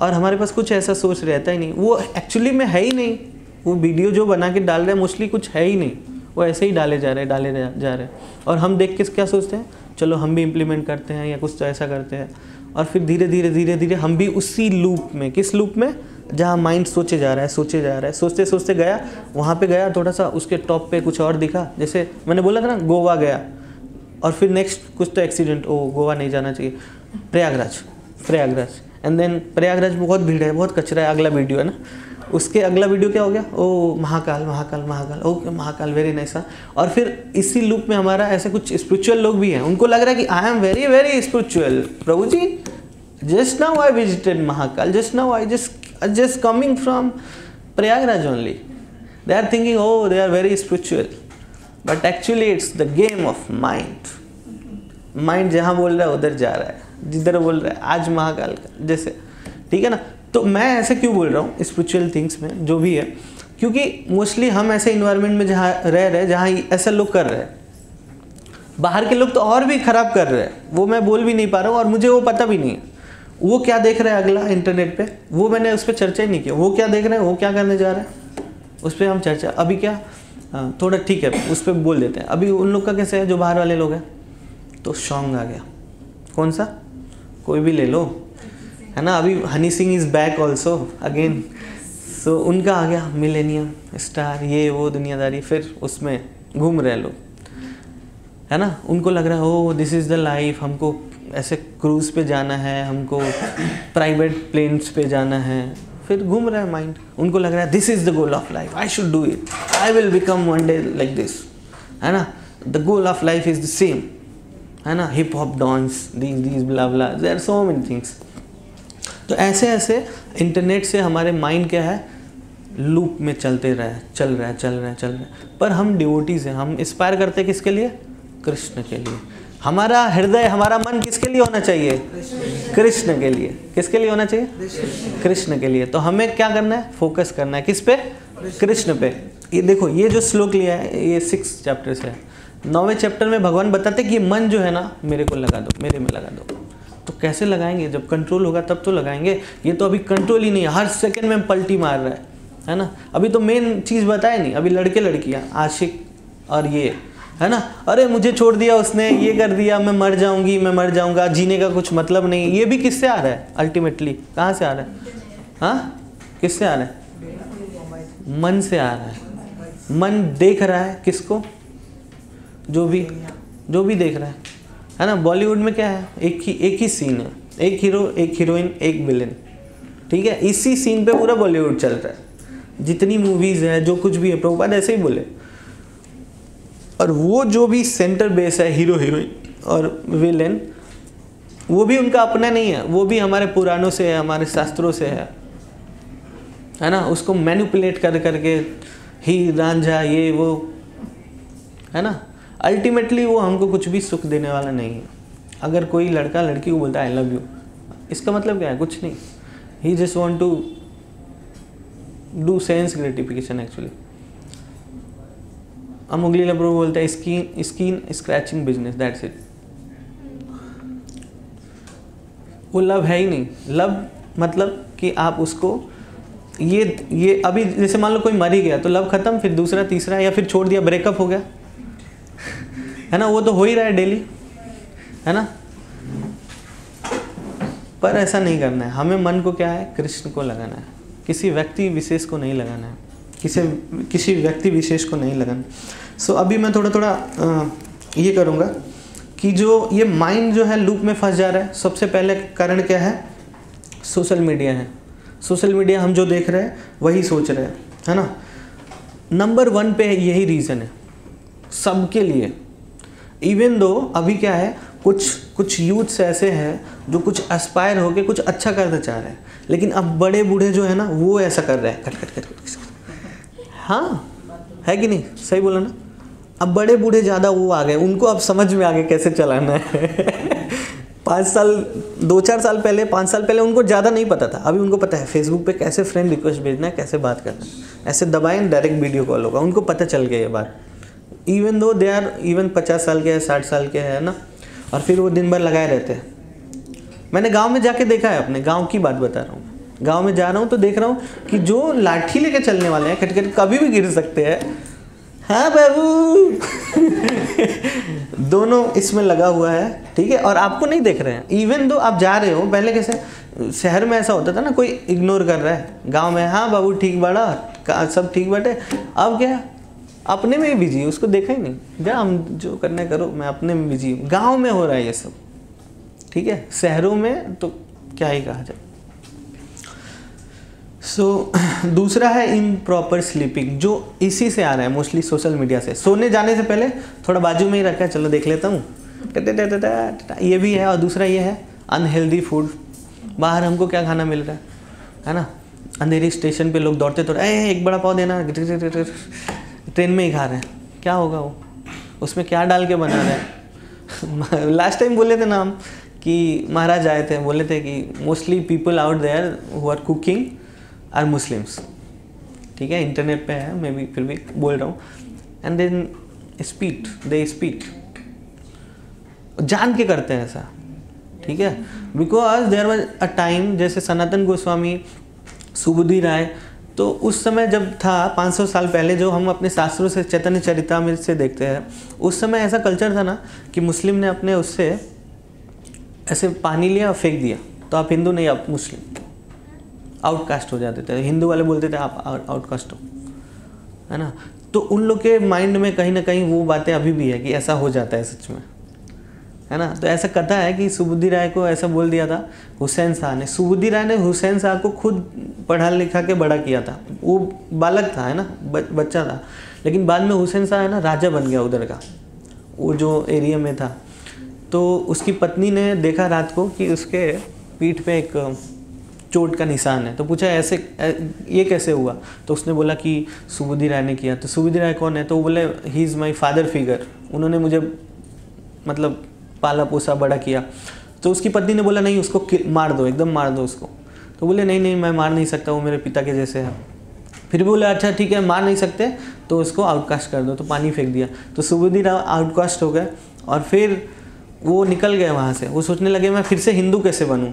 [SPEAKER 1] और हमारे पास कुछ ऐसा सोच रहता ही नहीं, वो एक्चुअली में है ही नहीं। वो वीडियो जो बना के डाल रहे हैं मोस्टली कुछ है ही नहीं, वो ऐसे ही डाले जा रहे हैं, और हम देख के क्या सोचते हैं, चलो हम भी इम्प्लीमेंट करते हैं या कुछ तो ऐसा करते हैं, और फिर धीरे धीरे हम भी उसी लूप में, किस लूप में, जहाँ माइंड सोचे जा रहा है, सोचते सोचते गया, वहाँ पे गया, थोड़ा सा उसके टॉप पे कुछ और दिखा, जैसे मैंने बोला था ना, गोवा गया, और फिर नेक्स्ट कुछ तो एक्सीडेंट, ओ गोवा नहीं जाना चाहिए, प्रयागराज, एंड देन प्रयागराज में बहुत भीड़ है, बहुत कचरा है, अगला वीडियो है ना, उसके अगला वीडियो क्या हो गया, ओ Mahakal, okay Mahakal, very nice. और फिर इसी लूप में हमारा ऐसे कुछ स्पिरिचुअल लोग भी हैं, उनको लग रहा है कि I am very very spiritual, प्रभु ji just now I visited Mahakal, just now I just coming from Prayagraj only. They are thinking, oh, they are very spiritual, but actually it's the game of mind. Mind जहाँ बोल रहा है उधर जा रहा है, जिधर बोल रहा है आज महाकाल का, जैसे, ठीक है ना। तो मैं ऐसे क्यों बोल रहा हूँ स्पिरिचुअल थिंग्स में जो भी है, क्योंकि मोस्टली हम ऐसे इन्वायरमेंट में जहाँ रह रहे हैं जहाँ ऐसे लोग कर रहे हैं, बाहर के लोग तो और भी खराब कर रहे हैं, वो मैं बोल भी नहीं पा रहा हूँ, और मुझे वो पता भी नहीं है वो क्या देख रहे हैं अगला इंटरनेट पे, वो मैंने उस पर चर्चा ही नहीं किया, वो क्या देख रहे हैं, वो क्या करने जा रहे हैं, उस पर हम चर्चा अभी क्या थोड़ा ठीक है उस पर बोल देते हैं। अभी उन लोग का कैसे है, जो बाहर वाले लोग हैं, तो सॉन्ग आ गया, कौन सा, कोई भी ले लो, है ना, अभी Honey Singh is back also again, so उनका आ गया मिलेनियम स्टार, ये वो दुनियादारी, फिर उसमें घूम रहे लोग, है ना, उनको लग रहा है ओ दिस इज़ द लाइफ, हमको ऐसे क्रूज़ पे जाना है, हमको प्राइवेट प्लेन्स पे जाना है, फिर घूम रहा है माइंड, उनको लग रहा है this is the goal of life, I should do it, I will become one day like this, है ना, the goal of life is the same, है ना, hip hop dance, these blah blah, there are so many things. तो ऐसे ऐसे internet से हमारे mind क्या है, लूप में चल रहा है, पर हम डिवोटीज हैं, हम इंस्पायर करते हैं किसके लिए, कृष्ण के लिए। हमारा हृदय, हमारा मन किसके लिए होना चाहिए, कृष्ण के लिए। किसके लिए होना चाहिए, कृष्ण के लिए। तो हमें क्या करना है, फोकस करना है किस पे, कृष्ण पे। ये देखो, ये जो श्लोक लिया है ये 6 चैप्टर से है। 9वें चैप्टर में भगवान बताते कि ये मन जो है ना, मेरे को लगा दो, मेरे में लगा दो। तो कैसे लगाएंगे, जब कंट्रोल होगा तब तो लगाएंगे। ये तो अभी कंट्रोल ही नहीं है, हर सेकंड में पलटी मार रहा है ना। अभी तो मेन चीज़ बताए नहीं, अभी लड़के लड़कियाँ, आशिक और ये, है ना, अरे मुझे छोड़ दिया उसने, ये कर दिया, मैं मर जाऊंगी, मैं मर जाऊंगा, जीने का कुछ मतलब नहीं। ये भी किससे आ रहा है, अल्टीमेटली कहाँ से आ रहा है, हाँ किससे आ रहा है, मन से आ रहा है। मन देख रहा है किसको, जो भी देख रहा है ना। बॉलीवुड में क्या है, एक ही सीन है, एक हीरो, एक हीरोइन, एक विलेन, ठीक है। इसी सीन पे पूरा बॉलीवुड चल रहा है। जितनी मूवीज़ है, जो कुछ भी है, प्रभुपाद ऐसे ही बोले। और वो जो भी सेंटर बेस है, हीरो हीरोइन और विलेन, वो भी उनका अपना नहीं है, वो भी हमारे पुराणों से है, हमारे शास्त्रों से है ना। उसको मैनिपुलेट कर करके ही रांझा, ये वो, है ना। अल्टीमेटली वो हमको कुछ भी सुख देने वाला नहीं है। अगर कोई लड़का लड़की को बोलता है आई लव यू, इसका मतलब क्या है, कुछ नहीं। He just want to do sense gratification actually. मुगली लबरू बोलता है skin scratching business, that's it. वो लव है ही नहीं। लव मतलब कि आप उसको ये अभी जैसे मान लो कोई मर ही गया तो लव खत्म, फिर दूसरा तीसरा, या फिर छोड़ दिया, ब्रेकअप हो गया, है ना। वो तो हो ही रहा है डेली, है ना। पर ऐसा नहीं करना है हमें। मन को क्या है, कृष्ण को लगाना है, किसी व्यक्ति विशेष को नहीं लगाना है। किसी व्यक्ति विशेष को नहीं लगाना। सो अभी मैं थोड़ा ये करूँगा कि जो ये माइंड जो है लूप में फंस जा रहा है, सबसे पहले कारण क्या है? सोशल मीडिया है। सोशल मीडिया हम जो देख रहे हैं वही सोच रहे हैं, है ना। नंबर 1 पे यही रीज़न है सबके लिए। इवन दो अभी क्या है, कुछ यूथ्स ऐसे हैं जो कुछ एस्पायर होके कुछ अच्छा करना चाह रहे हैं, लेकिन अब बड़े बूढ़े जो है ना वो ऐसा कर रहे हैं, कट। हाँ, है कि नहीं? सही बोला ना। अब बड़े बूढ़े ज़्यादा वो आ गए, उनको अब समझ में आ गए कैसे चलाना है। 2-4 साल पहले, 5 साल पहले उनको ज़्यादा नहीं पता था, अभी उनको पता है फेसबुक पे कैसे फ्रेंड रिक्वेस्ट भेजना है, कैसे बात करना है, ऐसे दबाएं डायरेक्ट वीडियो कॉल होगा, उनको पता चल गया ये बात। इवन दो दे आर 50 साल के हैं, 60 साल के हैं ना, और फिर वो दिन भर लगाए रहते हैं। मैंने गांव में जाके देखा है, अपने गांव की बात बता रहा हूँ। गांव में जा रहा हूँ तो देख रहा हूँ कि जो लाठी लेके चलने वाले हैं, खटखट कभी भी गिर सकते हैं। हाँ बाबू। दोनों इसमें लगा हुआ है, ठीक है, और आपको नहीं देख रहे हैं। इवन दो आप जा रहे हो, पहले कैसे शहर में ऐसा होता था ना, कोई इग्नोर कर रहा है, गांव में हाँ बाबू ठीक बड़ा, सब ठीक बटे। अब क्या, अपने में ही बिजी, उसको देखा ही नहीं, जा हम जो करने करो, मैं अपने में बिजी हूँ। गाँव में हो रहा है ये सब, ठीक है, शहरों में तो क्या ही कहा जाए। दूसरा है इम्प्रॉपर स्लीपिंग, जो इसी से आ रहा है मोस्टली, सोशल मीडिया से। सोने जाने से पहले थोड़ा बाजू में ही रखा है, चलो देख लेता हूँ, ये भी है। और दूसरा ये है अनहेल्दी फूड। बाहर हमको क्या खाना मिल रहा है ना, अंधेरी स्टेशन पे लोग दौड़ते तो एक बड़ा पाव देना, ट्रेन में ही खा रहे हैं। क्या होगा वो, उसमें क्या डाल के बना रहे हैं? लास्ट टाइम बोले थे ना हम कि महाराज आए थे, बोले थे कि mostly people out there who are cooking are Muslims, ठीक है, इंटरनेट पे है, मैं भी फिर भी बोल रहा हूँ। एंड देन दे स्पीट, जान के करते हैं ऐसा, ठीक है, because there was a time, जैसे सनातन गोस्वामी, सुबुद्धि राय, तो उस समय जब था 500 साल पहले, जो हम अपने शास्त्रों से, चैतन्य चरितामृत से देखते हैं, उस समय ऐसा कल्चर था ना कि मुस्लिम ने अपने उससे ऐसे पानी लिया और फेंक दिया, तो आप हिंदू नहीं, आप मुस्लिम, आउटकास्ट हो जाते थे। हिंदू वाले बोलते थे आप आउटकास्ट हो, है ना। तो उन लोग के माइंड में कहीं ना कहीं वो बातें अभी भी है कि ऐसा हो जाता है सच में, है ना। तो ऐसा कथा है कि सुबुद्धि राय को ऐसा बोल दिया था हुसैन शाह ने। सुबुद्धि राय ने हुसैन शाह को खुद पढ़ा लिखा के बड़ा किया था, वो बालक था, है ना, बच्चा था, लेकिन बाद में हुसैन शाह है ना राजा बन गया उधर का, वो जो एरिया में था। तो उसकी पत्नी ने देखा रात को कि उसके पीठ पे एक चोट का निशान है, तो पूछा ऐसे ये कैसे हुआ? तो उसने बोला कि सुबुद्धि राय ने किया। तो सुबुद्धि राय कौन है? तो वो बोले he is my father figure, उन्होंने मुझे मतलब पाला पोसा बड़ा किया। तो उसकी पत्नी ने बोला नहीं, उसको मार दो, एकदम मार दो उसको। तो बोले नहीं मैं मार नहीं सकता, वो मेरे पिता के जैसे है। फिर बोले अच्छा ठीक है, मार नहीं सकते तो उसको आउटकास्ट कर दो, तो पानी फेंक दिया। तो सुबुद्धि राय आउटकास्ट हो गए और फिर वो निकल गए वहाँ से। वो सोचने लगे मैं फिर से हिंदू कैसे बनूँ।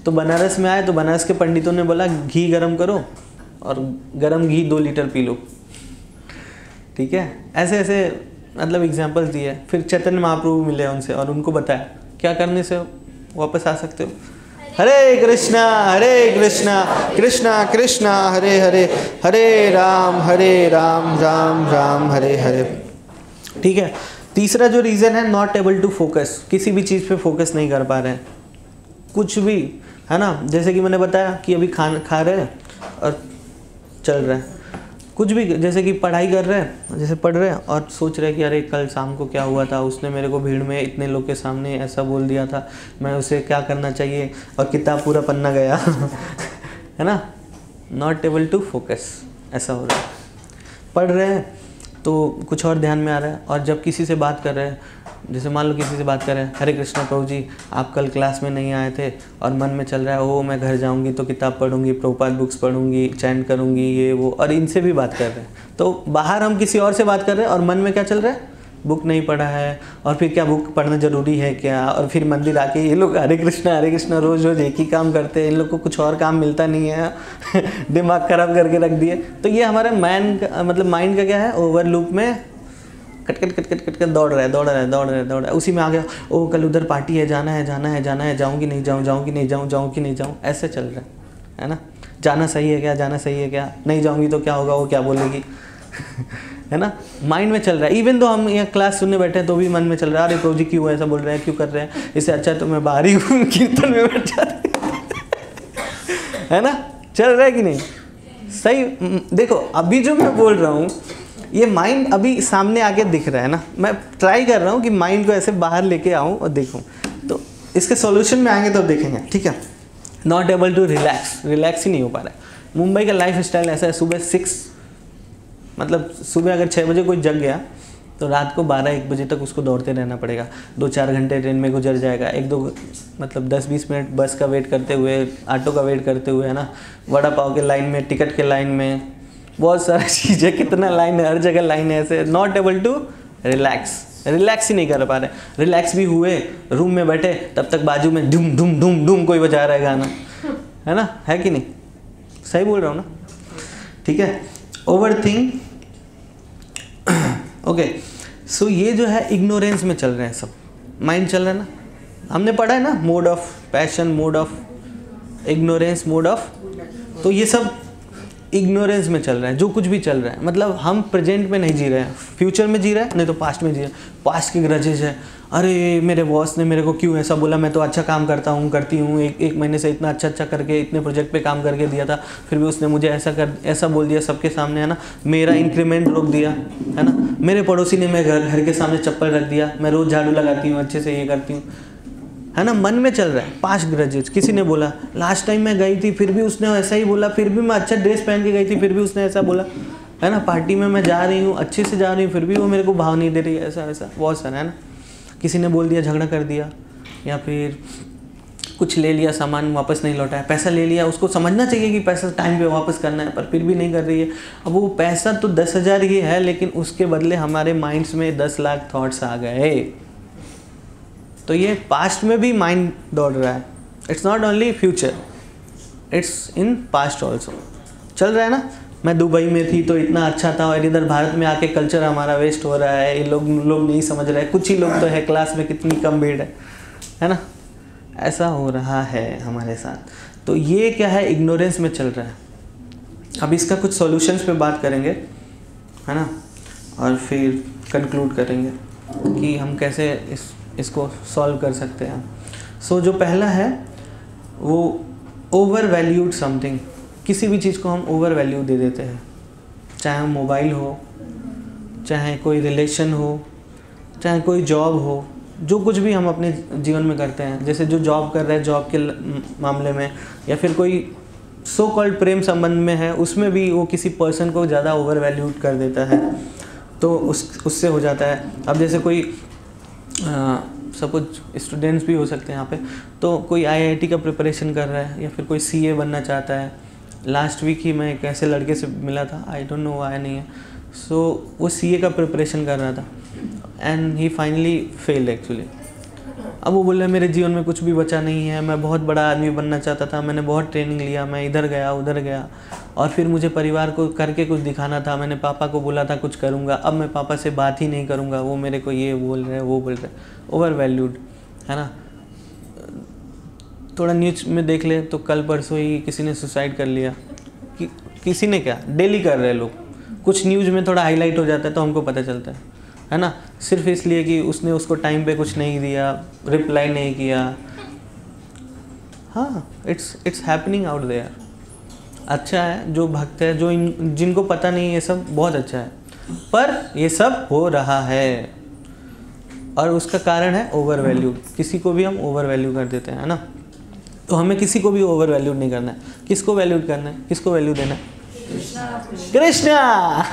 [SPEAKER 1] तो बनारस में आए, तो बनारस के पंडितों ने बोला घी गरम करो और गरम घी 2 लीटर पी लो, ठीक है। ऐसे ऐसे मतलब एग्जाम्पल्स दिए। फिर चैतन्य महाप्रभु मिले उनसे और उनको बताया क्या करने से वापस आ सकते हो। हरे कृष्णा कृष्णा कृष्णा हरे हरे, हरे राम राम राम हरे हरे, ठीक है। तीसरा जो रीज़न है, नॉट एबल टू फोकस, किसी भी चीज़ पे फोकस नहीं कर पा रहे हैं, कुछ भी, है ना। जैसे कि मैंने बताया कि अभी खा रहे हैं और चल रहा है, कुछ भी, जैसे कि पढ़ाई कर रहे हैं, जैसे पढ़ रहे हैं और सोच रहे हैं कि अरे कल शाम को क्या हुआ था, उसने मेरे को भीड़ में इतने लोग के सामने ऐसा बोल दिया था, मैं उसे क्या करना चाहिए, और किताब पूरा पन्ना गया। है ना, नॉट एबल टू फोकस, ऐसा हो रहा है। पढ़ रहे हैं तो कुछ और ध्यान में आ रहा है, और जब किसी से बात कर रहे हैं, जैसे मान लो किसी से बात कर रहे हैं, हरे कृष्णा प्रभु जी आप कल क्लास में नहीं आए थे, और मन में चल रहा है ओ मैं घर जाऊंगी तो किताब पढ़ूंगी, प्रभुपाद बुक्स पढ़ूंगी, चैंट करूंगी, ये वो, और इनसे भी बात कर रहे हैं। तो बाहर हम किसी और से बात कर रहे हैं और मन में क्या चल रहा है, बुक नहीं पढ़ा है, और फिर क्या बुक पढ़ना ज़रूरी है क्या, और फिर मंदिर आके ये लोग हरे कृष्णा रोज़ एक ही काम करते हैं, इन लोग को कुछ और काम मिलता नहीं है। दिमाग ख़राब करके रख दिए। तो ये हमारे माइंड का क्या है, ओवर लूप में कट दौड़ रहा है। उसी में आ गया, ओ कल उधर पार्टी है, जाना है, जाऊँगी नहीं जाऊँ, ऐसे चल रहा है ना। जाना सही है क्या, जाना सही है क्या, नहीं जाऊंगी तो क्या होगा, वो क्या बोलेगी है ना, माइंड में चल रहा है। इवन तो हम यहाँ क्लास सुनने बैठे हैं तो भी मन में चल रहा है, अरे प्रभु जी क्यों ऐसा बोल रहे हैं, क्यों कर रहे हैं, इससे अच्छा तो मैं बाहर ही हूँ कीर्तन में बैठ जाते है ना, चल रहा है कि नहीं? सही। देखो अभी जो मैं बोल रहा हूँ ये माइंड अभी सामने आके दिख रहा है ना, मैं ट्राई कर रहा हूँ कि माइंड को ऐसे बाहर लेके आऊँ और देखूँ, तो इसके सॉल्यूशन में आएंगे तो देखेंगे, ठीक है। नॉट एबल टू रिलैक्स ही नहीं हो पा रहा है। मुंबई का लाइफ स्टाइल ऐसा है, सुबह 6 मतलब सुबह अगर 6 बजे कोई जग गया तो रात को 12-1 बजे तक उसको दौड़ते रहना पड़ेगा, 2-4 घंटे ट्रेन में गुजर जाएगा, 1-2 मतलब 10-20 मिनट बस का वेट करते हुए, ऑटो का वेट करते हुए, है ना, वड़ा पाव के लाइन में, टिकट के लाइन में, बहुत सारी चीज़ें, कितना लाइन है, हर जगह लाइन है ऐसे। नॉट एबल टू रिलैक्स ही नहीं कर पा रहे। रिलैक्स भी हुए, रूम में बैठे, तब तक बाजू में धूम धूम धूम धूम कोई बजा रहा है गाना, है ना, है कि नहीं? सही बोल रहा हूँ ना? ठीक है। Overthink, okay. सो ये जो है इग्नोरेंस में चल रहे हैं सब, माइंड चल रहा है ना, हमने पढ़ा है ना, mode of passion, mode of ignorance, mode of, तो ये सब इग्नोरेंस में चल रहा है। जो कुछ भी चल रहा है मतलब हम प्रेजेंट में नहीं जी रहे हैं, फ्यूचर में जी रहे हैं, नहीं तो पास्ट में जी रहे हैं। पास्ट की ग्रजेज है, अरे मेरे बॉस ने मेरे को क्यों ऐसा बोला, मैं तो अच्छा काम करता हूँ, करती हूँ, एक महीने से इतना अच्छा करके इतने प्रोजेक्ट पे काम करके दिया था, फिर भी उसने मुझे ऐसा बोल दिया सबके सामने, है ना, मेरा इंक्रीमेंट रोक दिया, है ना, मेरे पड़ोसी ने मेरे घर के सामने चप्पल रख दिया, मैं रोज़ झाड़ू लगाती हूँ, अच्छे से ये करती हूँ, है ना, मन में चल रहा है। पास्ट ग्रजेज, किसी ने बोला लास्ट टाइम मैं गई थी फिर भी उसने ऐसा ही बोला, फिर भी मैं अच्छा ड्रेस पहन के गई थी फिर भी उसने ऐसा बोला, है ना, पार्टी में मैं जा रही हूँ, अच्छे से जा रही हूँ, फिर भी वो मेरे को भाव नहीं दे रही है, ऐसा ऐसा बहुत सारा, है ना। किसी ने बोल दिया, झगड़ा कर दिया, या फिर कुछ ले लिया, सामान वापस नहीं लौटाया, पैसा ले लिया, उसको समझना चाहिए कि पैसा टाइम पे वापस करना है, पर फिर भी नहीं कर रही है। अब वो पैसा तो 10,000 ही है, लेकिन उसके बदले हमारे माइंड्स में 10 लाख थॉट्स आ गए। तो ये पास्ट में भी माइंड दौड़ रहा है, it's not only future, it's in past also. चल रहा है ना, मैं दुबई में थी तो इतना अच्छा था, और इधर भारत में आके कल्चर हमारा वेस्ट हो रहा है, ये लोग नहीं समझ रहे, कुछ ही लोग तो है, क्लास में कितनी कम भीड़ है ना, ऐसा हो रहा है हमारे साथ। तो ये क्या है, इग्नोरेंस में चल रहा है। अब इसका कुछ सॉल्यूशंस पे बात करेंगे, है ना, और फिर कंक्लूड करेंगे कि हम कैसे इसको सॉल्व कर सकते हैं। सो जो पहला है वो ओवर वैल्यूड समथिंग, किसी भी चीज़ को हम ओवर वैल्यू दे देते हैं, चाहे मोबाइल हो, चाहे कोई रिलेशन हो, चाहे कोई जॉब हो, जो कुछ भी हम अपने जीवन में करते हैं, जैसे जो जॉब कर रहे हैं जॉब के मामले में, या फिर कोई सो कॉल्ड प्रेम संबंध में है, उसमें भी वो किसी पर्सन को ज़्यादा ओवर वैल्यूड कर देता है, तो उससे हो जाता है। अब जैसे कोई सपोज स्टूडेंट्स भी हो सकते हैं यहाँ पे, तो कोई आईआईटी का प्रिपरेशन कर रहा है, या फिर कोई सीए बनना चाहता है। लास्ट वीक ही मैं एक ऐसे लड़के से मिला था, आई डोंट नो आया नहीं है, सो वो सीए का प्रिपरेशन कर रहा था and he finally failed actually. अब वो बोल रहा है मेरे जीवन में कुछ भी बचा नहीं है, मैं बहुत बड़ा आदमी बनना चाहता था, मैंने बहुत ट्रेनिंग लिया, मैं इधर गया उधर गया, और फिर मुझे परिवार को करके कुछ दिखाना था, मैंने पापा को बोला था कुछ करूँगा, अब मैं पापा से बात ही नहीं करूँगा, वो मेरे को ये बोल रहे हैं वो बोल रहे हैं। ओवर वैल्यूड, है ना। थोड़ा न्यूज में देख ले तो कल परसों ही किसी ने सुसाइड कर लिया, किसी ने क्या, डेली कर रहे हैं लोग, कुछ न्यूज़ में थोड़ा हाईलाइट हो जाता है तो हमको पता चलता है ना, सिर्फ इसलिए कि उसने उसको टाइम पे कुछ नहीं दिया, रिप्लाई नहीं किया। हाँ, इट्स हैपनिंग आउट देयर। अच्छा है जो भक्त है, जो जिनको पता नहीं ये सब, बहुत अच्छा है, पर ये सब हो रहा है और उसका कारण है ओवर वैल्यू। किसी को भी हम ओवर वैल्यू कर देते हैं, है ना। तो हमें किसी को भी ओवर वैल्यू नहीं करना है। किसको वैल्यू करना है, किसको वैल्यू देना है? कृष्णा।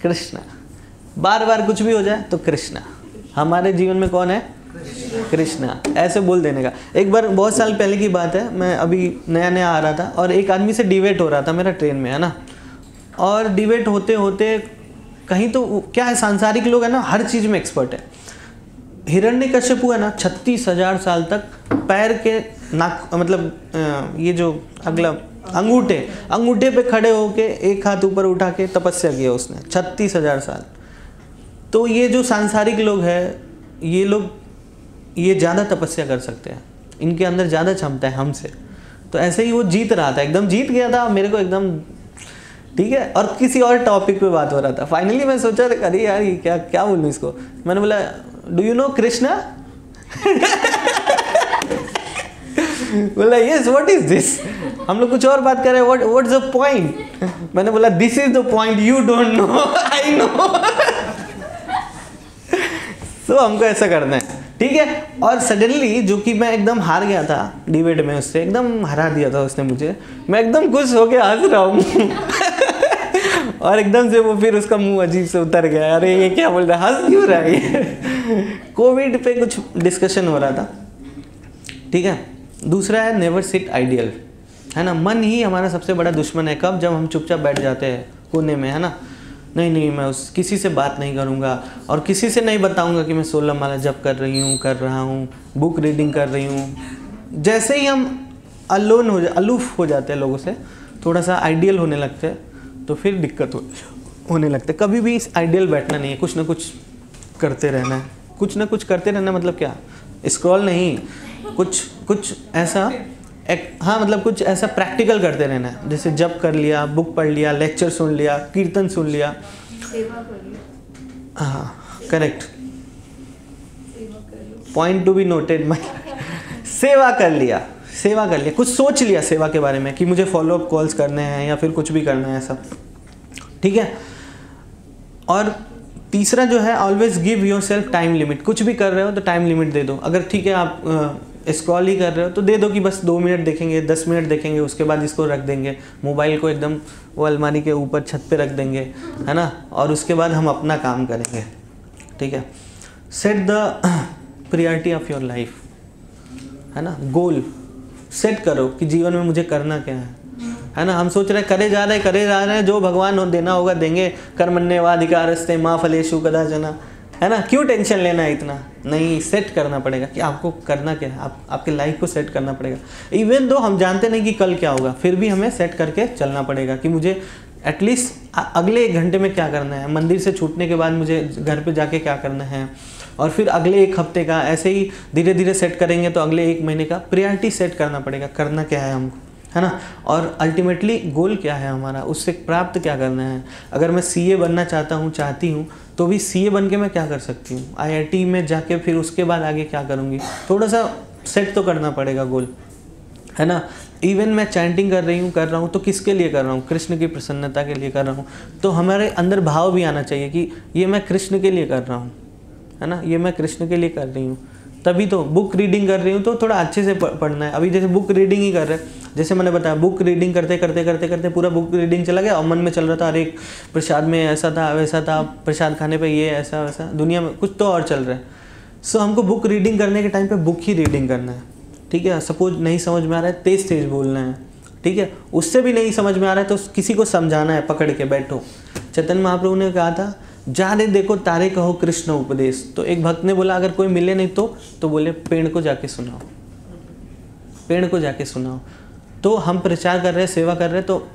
[SPEAKER 1] कृष्णा, बार बार कुछ भी हो जाए तो कृष्णा। हमारे जीवन में कौन है? कृष्णा। ऐसे बोल देने का। एक बार बहुत साल पहले की बात है, मैं अभी नया नया आ रहा था और एक आदमी से डिबेट हो रहा था मेरा ट्रेन में, है ना। और डिबेट होते होते कहीं तो क्या है, सांसारिक लोग है ना, हर चीज़ में एक्सपर्ट है। हिरण्यकश्यपु है ना, 36,000 साल तक पैर के नाक, मतलब ये जो अगला अंगूठे पे खड़े होके एक हाथ ऊपर उठा के तपस्या किया उसने 36,000 साल। तो ये जो सांसारिक लोग हैं, ये लोग ये ज़्यादा तपस्या कर सकते हैं, इनके अंदर ज़्यादा क्षमता है हमसे, तो ऐसे ही वो जीत रहा था, एकदम जीत गया था मेरे को एकदम, ठीक है। और किसी और टॉपिक पे बात हो रहा था। फाइनली मैं सोचा अरे यार ये क्या क्या बोलूँ इसको। मैंने बोला डू यू नो कृष्णा? बोला यस, व्हाट इज दिस? हम लोग कुछ और बात कर रहे हैं, व्हाट्स द पॉइंट? मैंने बोला this is the point, you don't know, I know. तो हमको ऐसा करना है, ठीक है। और सडनली जो कि मैं एकदम हार गया था डिबेट में, उससे एकदम हरा दिया था उसने मुझे, मैं एकदम खुश होके हंस रहा हूँ। और एकदम से वो फिर उसका मुंह अजीब से उतर गया, अरे ये क्या बोल रहा है, हंस क्यों रहा है ये? कोविड पे कुछ डिस्कशन हो रहा था, ठीक है। दूसरा है नेवर सिट आइडियल, है ना। मन ही हमारा सबसे बड़ा दुश्मन है। कब? जब हम चुपचाप बैठ जाते हैं कोने में, है ना। नहीं मैं किसी से बात नहीं करूँगा और किसी से नहीं बताऊँगा कि मैं 16 माला जप कर रहा हूँ, बुक रीडिंग कर रही हूँ। जैसे ही हम अलूफ हो जाते हैं लोगों से, थोड़ा सा आइडियल होने लगते हैं, तो फिर दिक्कत होने लगते। कभी भी इस आइडियल बैठना नहीं है, कुछ ना कुछ करते रहना है। कुछ ना कुछ करते रहना मतलब क्या? स्क्रॉल नहीं, कुछ ऐसा हाँ मतलब कुछ ऐसा प्रैक्टिकल करते रहना है। जैसे जप कर लिया, बुक पढ़ लिया, लेक्चर सुन लिया, कीर्तन सुन लिया,
[SPEAKER 2] सेवा कर लिया।
[SPEAKER 1] हाँ correct, point to be noted. सेवा कर लिया, कुछ सोच लिया सेवा के बारे में कि मुझे फॉलोअप कॉल्स करने हैं या फिर कुछ भी करना है सब, ठीक है। और तीसरा जो है always give your self time limit. कुछ भी कर रहे हो तो टाइम लिमिट दे दो। अगर ठीक है आप स्क्रॉल ही कर रहे हो तो दे दो कि बस 2 मिनट देखेंगे, 10 मिनट देखेंगे, उसके बाद इसको रख देंगे, मोबाइल को एकदम वो अलमारी के ऊपर छत पे रख देंगे, है ना। और उसके बाद हम अपना काम करेंगे, ठीक है। Set the priority of your life, है ना। गोल सेट करो कि जीवन में मुझे करना क्या है ना। हम सोच रहे करे जा रहे हैं, जो भगवान देना होगा देंगे। कर्मण्येवाधिकारस्ते मा फलेषु कदाचन, है ना। क्यों टेंशन लेना है इतना? नहीं, सेट करना पड़ेगा कि आपको करना क्या है। आपके लाइफ को सेट करना पड़ेगा। इवन दो हम जानते नहीं कि कल क्या होगा, फिर भी हमें सेट करके चलना पड़ेगा कि मुझे एटलीस्ट अगले 1 घंटे में क्या करना है, मंदिर से छूटने के बाद मुझे घर पे जाके क्या करना है, और फिर अगले 1 हफ्ते का। ऐसे ही धीरे धीरे सेट करेंगे तो अगले 1 महीने का प्रायोरिटी सेट करना पड़ेगा, करना क्या है हमको, है ना। और अल्टीमेटली गोल क्या है हमारा, उससे प्राप्त क्या करना है। अगर मैं सीए बनना चाहती हूँ तो भी सीए बन के मैं क्या कर सकती हूँ, आईआईटी में जाके फिर उसके बाद आगे क्या करूँगी। थोड़ा सा सेट तो करना पड़ेगा गोल, है ना। इवन मैं चैंटिंग कर रहा हूँ तो किसके लिए कर रहा हूँ? कृष्ण की प्रसन्नता के लिए कर रहा हूँ। तो हमारे अंदर भाव भी आना चाहिए कि ये मैं कृष्ण के लिए कर रहा हूँ, है ना, ये मैं कृष्ण के लिए कर रही हूँ। तभी तो बुक रीडिंग कर रही हूँ तो थोड़ा अच्छे से पढ़ना है। अभी जैसे बुक रीडिंग ही कर रहे हैं, जैसे मैंने बताया बुक रीडिंग करते पूरा बुक रीडिंग चला गया और मन में चल रहा था अरे प्रसाद में ऐसा था वैसा था, प्रसाद खाने पे ये ऐसा वैसा, दुनिया में कुछ तो और चल रहा है। सो हमको बुक रीडिंग करने के टाइम पे बुक ही रीडिंग करना है, ठीक है। सपोज नहीं समझ में आ रहा है, तेज बोलना है, ठीक है। उससे भी नहीं समझ में आ रहा है तो किसी को समझाना है, पकड़ के बैठो। चैतन्य महाप्रभु ने कहा था जाने देखो तारे कहो कृष्ण उपदेश। तो एक भक्त ने बोला अगर कोई मिले नहीं तो बोले पेड़ को जाके सुनाओ, पेड़ को जाके सुनाओ। तो हम प्रचार कर रहे हैं, सेवा कर रहे हैं, तो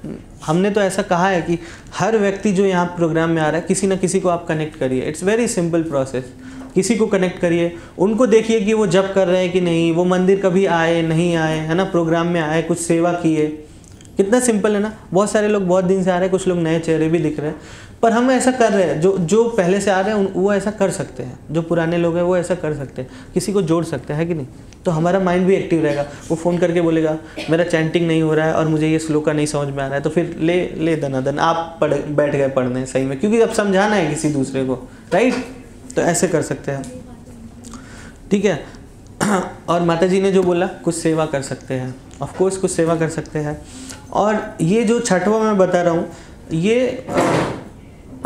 [SPEAKER 1] हमने तो ऐसा कहा है कि हर व्यक्ति जो यहाँ प्रोग्राम में आ रहा है किसी न किसी को आप कनेक्ट करिए। It's very simple process. किसी को कनेक्ट करिए, उनको देखिए कि वो जप कर रहे हैं कि नहीं, वो मंदिर कभी आए नहीं आए, है ना, प्रोग्राम में आए, कुछ सेवा किए। कितना सिंपल है ना। बहुत सारे लोग बहुत दिन से आ रहे हैं, कुछ लोग नए चेहरे भी दिख रहे हैं, पर हम ऐसा कर रहे हैं। जो पहले से आ रहे हैं वो ऐसा कर सकते हैं, जो पुराने लोग हैं वो ऐसा कर सकते हैं, किसी को जोड़ सकते हैं कि नहीं। तो हमारा माइंड भी एक्टिव रहेगा। वो फ़ोन करके बोलेगा मेरा चैंटिंग नहीं हो रहा है और मुझे ये श्लोका नहीं समझ में आ रहा है, तो फिर ले दनादन आप बैठ गए पढ़ने सही में, क्योंकि अब समझाना है किसी दूसरे को, राइट। तो ऐसे कर सकते हैं, ठीक है। और माता जी ने जो बोला कुछ सेवा कर सकते हैं, ऑफ कोर्स कुछ सेवा कर सकते हैं। और ये जो छठवां मैं बता रहा हूँ, ये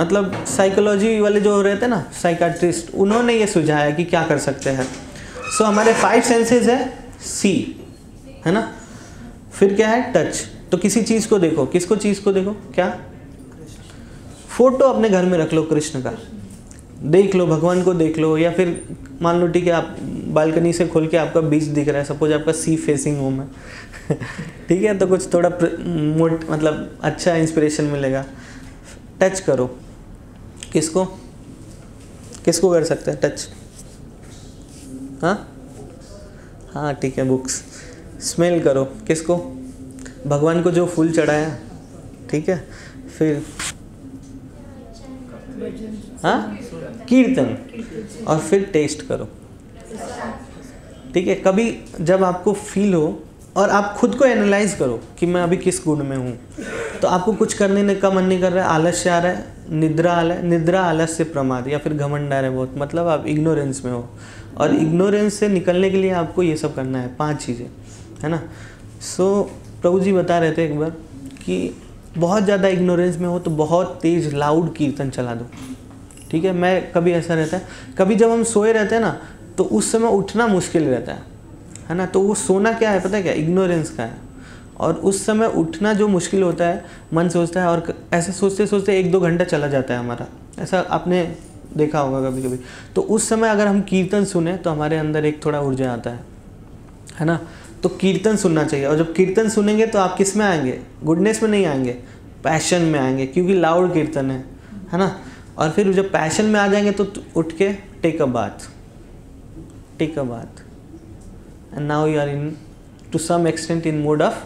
[SPEAKER 1] मतलब साइकोलॉजी वाले जो रहते हैं ना, साइकाट्रिस्ट, उन्होंने ये सुझाया कि क्या कर सकते हैं। सो हमारे 5 सेंसेस है, सी, है ना, फिर क्या है, टच। तो किसी चीज़ को देखो, किसको चीज़ को देखो, क्या, फोटो अपने घर में रख लो कृष्ण का, देख लो, भगवान को देख लो। या फिर मान लो ठीक है आप बालकनी से खोल के आपका बीच दिख रहा है, सपोज आपका सी फेसिंग होम है ठीक है, तो कुछ थोड़ा मतलब अच्छा इंस्पिरेशन मिलेगा। टच करो, किसको कर सकते हैं टच? हाँ ठीक है, बुक्स। स्मेल करो, किसको? भगवान को जो फूल चढ़ाया, ठीक है। फिर हाँ, कीर्तन, और फिर टेस्ट करो, ठीक है। कभी जब आपको फील हो और आप खुद को एनालाइज करो कि मैं अभी किस गुण में हूँ, तो आपको कुछ करने का मन नहीं कर रहा है, आलस्य आ रहा है, निद्रा आ रहा है, निद्रा आलस्य प्रमाद, या फिर घमंड आ रहा है बहुत, मतलब आप इग्नोरेंस में हो। और इग्नोरेंस से निकलने के लिए आपको ये सब करना है, 5 चीज़ें, है ना। सो प्रभु जी बता रहे थे एक बार कि बहुत ज़्यादा इग्नोरेंस में हो तो बहुत तेज़ लाउड कीर्तन चला दो, ठीक है। मैं कभी ऐसा रहता है, कभी जब हम सोए रहते हैं ना, तो उस समय उठना मुश्किल रहता है ना। तो वो सोना क्या है पता है क्या? इग्नोरेंस का है। और उस समय उठना जो मुश्किल होता है, मन सोचता है, और ऐसे सोचते सोचते 1-2 घंटा चला जाता है हमारा, ऐसा आपने देखा होगा कभी कभी। तो उस समय अगर हम कीर्तन सुने तो हमारे अंदर एक थोड़ा ऊर्जा आता है ना। तो कीर्तन सुनना चाहिए, और जब कीर्तन सुनेंगे तो आप किस में आएंगे? गुडनेस में नहीं आएंगे, पैशन में आएंगे, क्योंकि लाउड कीर्तन है ना। और फिर जब पैशन में आ जाएंगे तो उठ के take a bath, and now you are in to some extent in mode of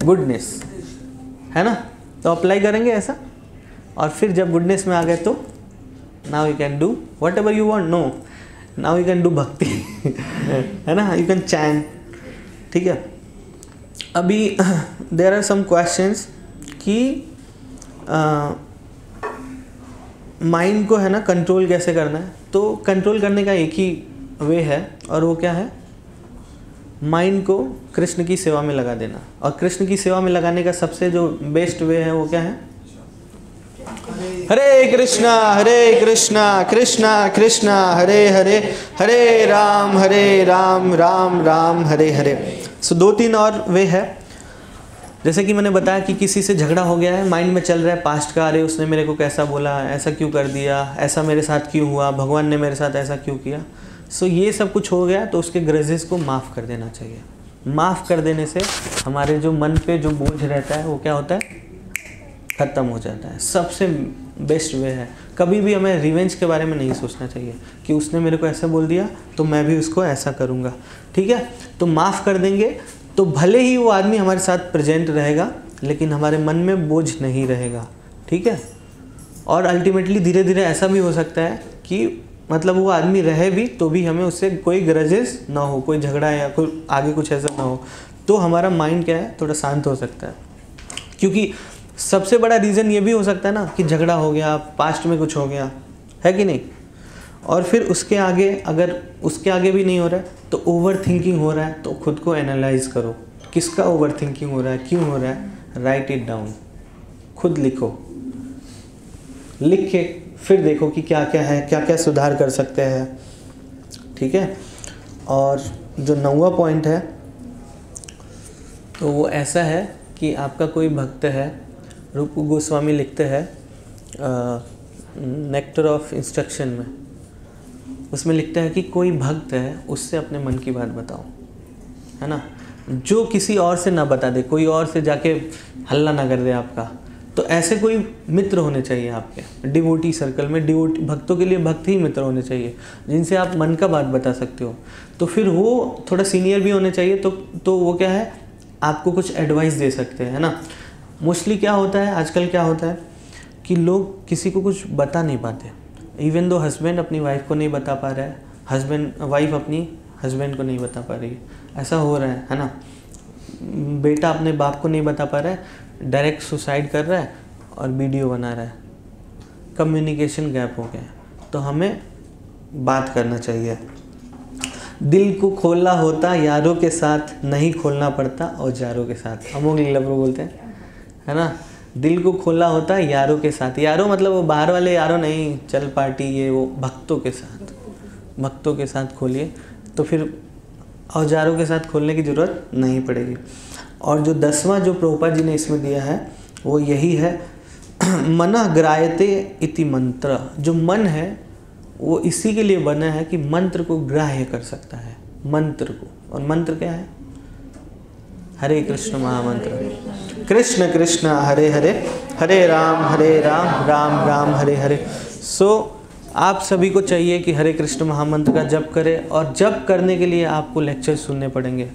[SPEAKER 1] goodness, है ना। तो अप्लाई करेंगे ऐसा, और फिर जब गुडनेस में आ गए तो now you can do whatever you want, no now you can do bhakti है ना, यू कैन चैंट, ठीक है। अभी देयर आर सम क्वेश्चंस कि माइंड को है ना कंट्रोल कैसे करना है। तो कंट्रोल करने का एक ही वे है, और वो क्या है? माइंड को कृष्ण की सेवा में लगा देना। और कृष्ण की सेवा में लगाने का सबसे जो बेस्ट वे है वो क्या है? हरे कृष्णा कृष्णा कृष्णा हरे हरे, हरे राम राम राम हरे हरे। सो 2-3 और वे है। जैसे कि मैंने बताया कि किसी से झगड़ा हो गया है, माइंड में चल रहा है पास्ट का, अरे उसने मेरे को कैसा बोला, ऐसा क्यों कर दिया, ऐसा मेरे साथ क्यों हुआ, भगवान ने मेरे साथ ऐसा क्यों किया। सो ये सब कुछ हो गया तो उसके ग्रजेस को माफ़ कर देना चाहिए। माफ़ कर देने से हमारे जो मन पे जो बोझ रहता है वो क्या होता है? ख़त्म हो जाता है। सबसे बेस्ट वे है। कभी भी हमें रिवेंज के बारे में नहीं सोचना चाहिए कि उसने मेरे को ऐसा बोल दिया तो मैं भी उसको ऐसा करूँगा, ठीक है। तो माफ़ कर देंगे तो भले ही वो आदमी हमारे साथ प्रेजेंट रहेगा, लेकिन हमारे मन में बोझ नहीं रहेगा, ठीक है। और अल्टीमेटली धीरे धीरे ऐसा भी हो सकता है कि मतलब वो आदमी रहे भी तो भी हमें उससे कोई ग्रजेस ना हो, कोई झगड़ा या कोई आगे कुछ ऐसा ना हो, तो हमारा माइंड क्या है? थोड़ा शांत हो सकता है। क्योंकि सबसे बड़ा रीज़न ये भी हो सकता है ना कि झगड़ा हो गया, पास्ट में कुछ हो गया है कि नहीं, और फिर उसके आगे अगर उसके आगे भी नहीं हो रहा है तो ओवर थिंकिंग हो रहा है। तो खुद को एनालाइज करो, किसका ओवर थिंकिंग हो रहा है, क्यों हो रहा है, राइट इट डाउन, खुद लिखो, लिख के फिर देखो कि क्या क्या है, क्या क्या सुधार कर सकते हैं, ठीक है। और जो 9वां पॉइंट है तो वो ऐसा है कि आपका कोई भक्त है, रूप गोस्वामी लिखते हैं नेक्टर ऑफ इंस्ट्रक्शन में, उसमें लिखता है कि कोई भक्त है उससे अपने मन की बात बताओ, है ना, जो किसी और से ना बता दे, कोई और से जाके हल्ला ना कर दे आपका। तो ऐसे कोई मित्र होने चाहिए आपके डिवोटी सर्कल में। डिवोटी भक्तों के लिए भक्त ही मित्र होने चाहिए जिनसे आप मन का बात बता सकते हो। तो फिर वो थोड़ा सीनियर भी होने चाहिए, तो वो क्या है, आपको कुछ एडवाइस दे सकते हैं, है ना। मोस्टली क्या होता है आजकल, क्या होता है कि लोग किसी को कुछ बता नहीं पाते। इवन दो हस्बैंड अपनी वाइफ को नहीं बता पा रहा है, वाइफ अपनी हस्बैंड को नहीं बता पा रही है, ऐसा हो रहा है ना। बेटा अपने बाप को नहीं बता पा रहा है, डायरेक्ट सुसाइड कर रहा है और वीडियो बना रहा है। कम्युनिकेशन गैप हो गया है। तो हमें बात करना चाहिए। दिल को खोलना होता यारों के साथ, नहीं खोलना पड़ता औजारों के साथ, अमोघ लीला प्रभु बोलते हैं, है ना। दिल को खोलना होता है यारों के साथ। यारों मतलब वो बाहर वाले यारों नहीं, चल पार्टी ये वो, भक्तों के साथ, भक्तों के साथ खोलिए, तो फिर औजारों के साथ खोलने की ज़रूरत नहीं पड़ेगी। और जो 10वां जो प्रभुपाद जी ने इसमें दिया है वो यही है, मनः ग्राह्यते इति मंत्र। जो मन है वो इसी के लिए बना है कि मंत्र को ग्राह्य कर सकता है, मंत्र को। और मंत्र क्या है? हरे कृष्ण महामंत्र, कृष्ण कृष्ण हरे हरे, हरे राम राम राम हरे हरे। सो आप सभी को चाहिए कि हरे कृष्ण महामंत्र का जप करें, और जप करने के लिए आपको लेक्चर सुनने पड़ेंगे।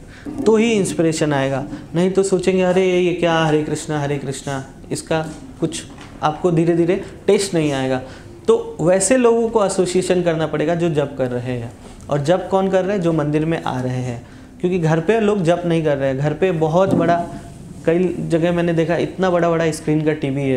[SPEAKER 1] तो ही इंस्पिरेशन आएगा। नहीं तो सोचेंगे अरे ये क्या हरे कृष्णा, इसका कुछ आपको धीरे धीरे टेस्ट नहीं आएगा। तो वैसे लोगों को एसोसिएशन करना पड़ेगा जो जप कर रहे हैं। और जप कौन कर रहे हैं? जो मंदिर में आ रहे हैं। क्योंकि घर पे लोग जप नहीं कर रहे हैं। घर पे बहुत बड़ा, कई जगह मैंने देखा इतना बड़ा बड़ा स्क्रीन का टीवी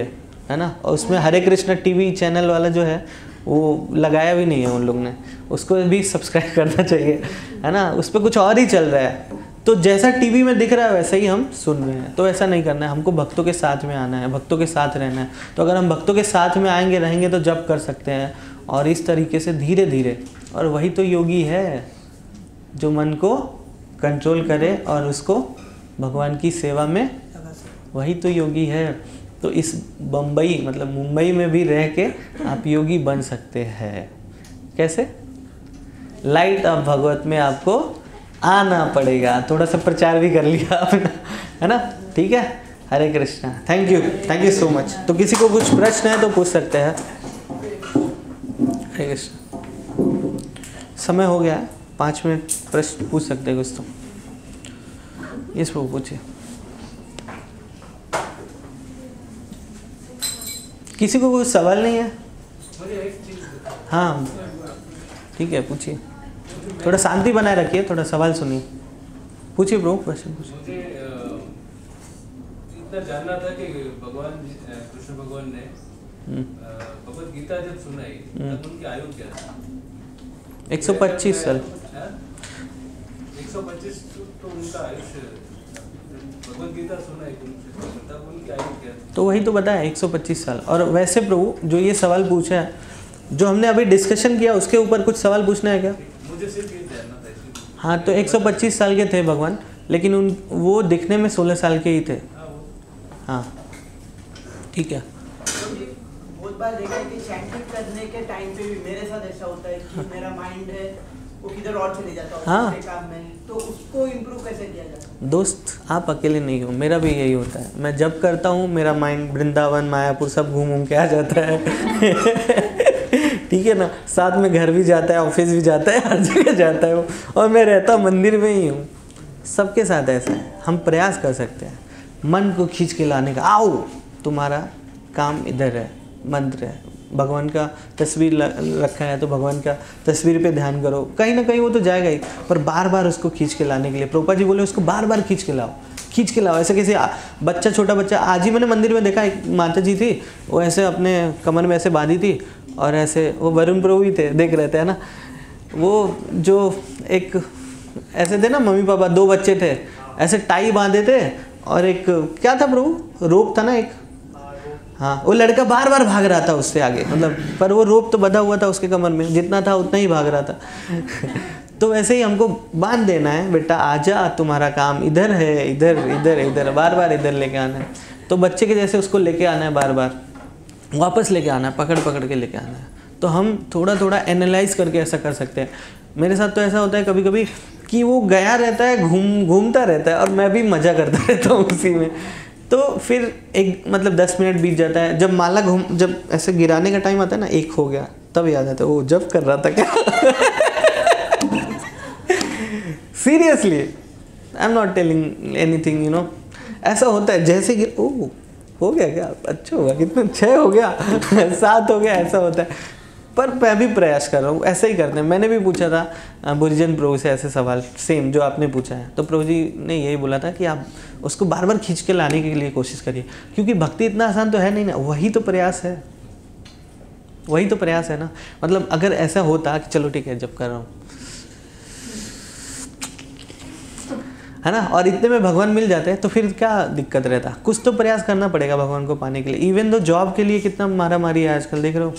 [SPEAKER 1] है ना, और उसमें हरे कृष्णा टीवी चैनल वाला जो है वो लगाया भी नहीं है उन लोग ने, उसको भी सब्सक्राइब करना चाहिए, है ना। उस पर कुछ और ही चल रहा है। तो जैसा टीवी में दिख रहा है वैसा ही हम सुन रहे हैं। तो ऐसा नहीं करना है, हमको भक्तों के साथ में आना है, भक्तों के साथ रहना है। तो अगर हम भक्तों के साथ में आएंगे रहेंगे तो जप कर सकते हैं, और इस तरीके से धीरे धीरे। और वही तो योगी है जो मन को कंट्रोल करे और उसको भगवान की सेवा में, वही तो योगी है। तो इस बम्बई मतलब मुंबई में भी रह के आप योगी बन सकते हैं। कैसे? लाइट ऑफ भगवत में आपको आना पड़ेगा। थोड़ा सा प्रचार भी कर लिया आपने, है ना। ठीक है, Hare Krishna. Thank you so much. तो किसी को कुछ प्रश्न है तो पूछ सकते हैं। हरे कृष्णा। समय हो गया है, 5 मिनट प्रश्न पूछ सकते हैं कुछ तो। इस पर पूछिए। किसी को कोई सवाल नहीं है? हाँ ठीक है, पूछिए। थोड़ा शांति बनाए रखिए, थोड़ा सवाल सुनिए। पूछिए ब्रो, प्रश्न पूछिए।
[SPEAKER 3] मुझे इतना जानना था कि भगवान कृष्ण भगवान ने भगवद गीता जब सुनाई तब उनकी आयु क्या थी?
[SPEAKER 1] 125 साल।
[SPEAKER 3] 125 तो उनका आयुष्य, भगवद गीता सुनाई तब उनकी आयु क्या थी?
[SPEAKER 1] तो वही तो बताया 125 साल। और वैसे प्रभु जो ये सवाल पूछा है, जो हमने अभी डिस्कशन किया उसके ऊपर कुछ सवाल पूछना है क्या?
[SPEAKER 3] मुझे सिर्फ ये जानना था।
[SPEAKER 1] हाँ, तो 125 साल के थे भगवान, लेकिन वो दिखने में 16 साल के ही थे। हाँ ठीक है।
[SPEAKER 4] बहुत बार देखा है कि चैंटिंग करने के टाइम पे भी मेरे साथ ऐसा होता है कि मेरा माइंड है वो किधर और चले जाता है।
[SPEAKER 1] हाँ।
[SPEAKER 4] काम में, तो उसको इम्प्रूव कैसे किया जाता है?
[SPEAKER 1] दोस्त आप अकेले नहीं हो, मेरा भी यही होता है। मैं जब करता हूँ मेरा माइंड वृंदावन मायापुर सब घूम के आ जाता है। ठीक है ना, साथ में घर भी जाता है, ऑफिस भी जाता है, हर जगह जाता है वो। और मैं रहता मंदिर में ही हूँ। सबके साथ ऐसा है। हम प्रयास कर सकते हैं मन को खींच के लाने का। आओ, तुम्हारा काम इधर है, मंत्र है, भगवान का तस्वीर रखा है तो भगवान का तस्वीर पे ध्यान करो। कहीं ना कहीं वो तो जाएगा ही, पर बार बार उसको खींच के लाने के लिए प्रभुपाद जी बोले उसको बार बार खींच के लाओ। ऐसे कैसे बच्चा, छोटा बच्चा, आज ही मैंने मंदिर में देखा, एक माता जी थी, वो ऐसे अपने कमर में ऐसे बांधी थी और ऐसे, वो वरुण प्रभु ही थे, देख रहे थे, है ना। वो जो एक ऐसे थे ना, मम्मी पापा, 2 बच्चे थे, ऐसे टाई बांधे थे और एक क्या था प्रभु, रोप था ना एक। हाँ, वो लड़का बार बार भाग रहा था उससे आगे, मतलब, पर वो रोप तो बंधा हुआ था उसके कमर में, जितना था उतना ही भाग रहा था। तो वैसे ही हमको बांध देना है, बेटा आजा, तुम्हारा काम इधर है, इधर इधर इधर, बार बार इधर लेके आना है। तो बच्चे के जैसे उसको लेके आना है, बार बार वापस लेके आना है, पकड़ पकड़ के लेके आना है। तो हम थोड़ा थोड़ा एनालाइज करके ऐसा कर सकते हैं। मेरे साथ तो ऐसा होता है कभी कभी कि वो गया रहता है, घूमता रहता है और मैं भी मज़ा करता रहता हूँ उसी में। तो फिर एक मतलब 10 मिनट बीत जाता है, जब माला जब ऐसे गिराने का टाइम आता है ना, 1 हो गया, तब याद आता है वो जब कर रहा था क्या। Seriously, I am not telling anything, you know. ऐसा होता है जैसे कि ओह हो गया क्या, अच्छा हुआ, कितना 6 हो गया, 7 हो गया, ऐसा होता है। पर मैं भी प्रयास कर रहा हूँ, ऐसे ही करते हैं। मैंने भी पूछा था बुरिजन प्रभु से ऐसे सवाल सेम जो आपने पूछा है, तो प्रभु जी ने यही बोला था कि आप उसको बार बार खींच के लाने के लिए कोशिश करिए, क्योंकि भक्ति इतना आसान तो है नहीं ना, वही तो प्रयास है, वही तो प्रयास है ना। मतलब अगर ऐसा होता कि चलो ठीक है जब कर रहा हूँ, है ना, और इतने में भगवान मिल जाते हैं तो फिर क्या दिक्कत रहता। कुछ तो प्रयास करना पड़ेगा भगवान को पाने के लिए। इवन दो जॉब के लिए कितना मारा मारी है आजकल, देख रहे हो।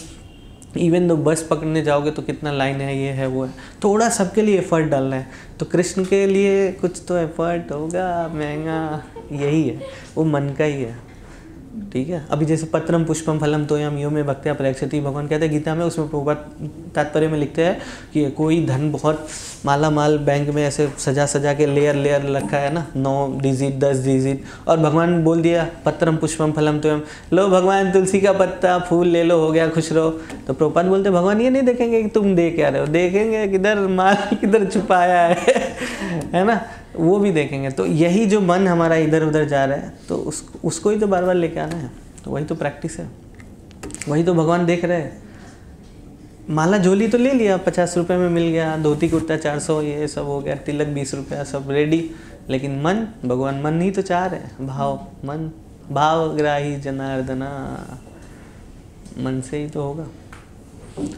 [SPEAKER 1] इवन दो बस पकड़ने जाओगे तो कितना लाइन है, ये है वो है। थोड़ा सबके लिए एफर्ट डालना है, तो कृष्ण के लिए कुछ तो एफर्ट होगा, महंगा यही है, वो मन का ही है। ठीक है, अभी जैसे पत्रम पुष्पम फलम तोयम यो में भक्त्या प्रयक्षति, भगवान कहते हैं गीता में, उसमें प्रभुपाद तात्पर्य में लिखते हैं कि कोई धन बहुत माला माल बैंक में ऐसे सजा सजा के लेयर रखा है ना, 9 डिजिट 10 डिजिट, और भगवान बोल दिया पत्रम पुष्पम फलम तोयम, लो भगवान तुलसी का पत्ता फूल ले लो, हो गया, खुश रहो। तो प्रभुपाद बोलते भगवान ये नहीं देखेंगे कि तुम दे क्या रहे हो, देखेंगे किधर माल किधर छुपाया है ना। वो भी देखेंगे। तो यही जो मन हमारा इधर उधर जा रहा है तो उसको ही तो बार बार लेके आना है। तो वही तो प्रैक्टिस है, वही तो भगवान देख रहे हैं। माला झोली तो ले लिया, 50 रुपये में मिल गया, धोती कुर्ता 400, ये सब हो गया, तिलक 20 रुपया, सब रेडी। लेकिन मन, भगवान मन ही तो चाह रहे हैं, भाव, मन भावग्राही जनार्दना, मन से ही तो होगा।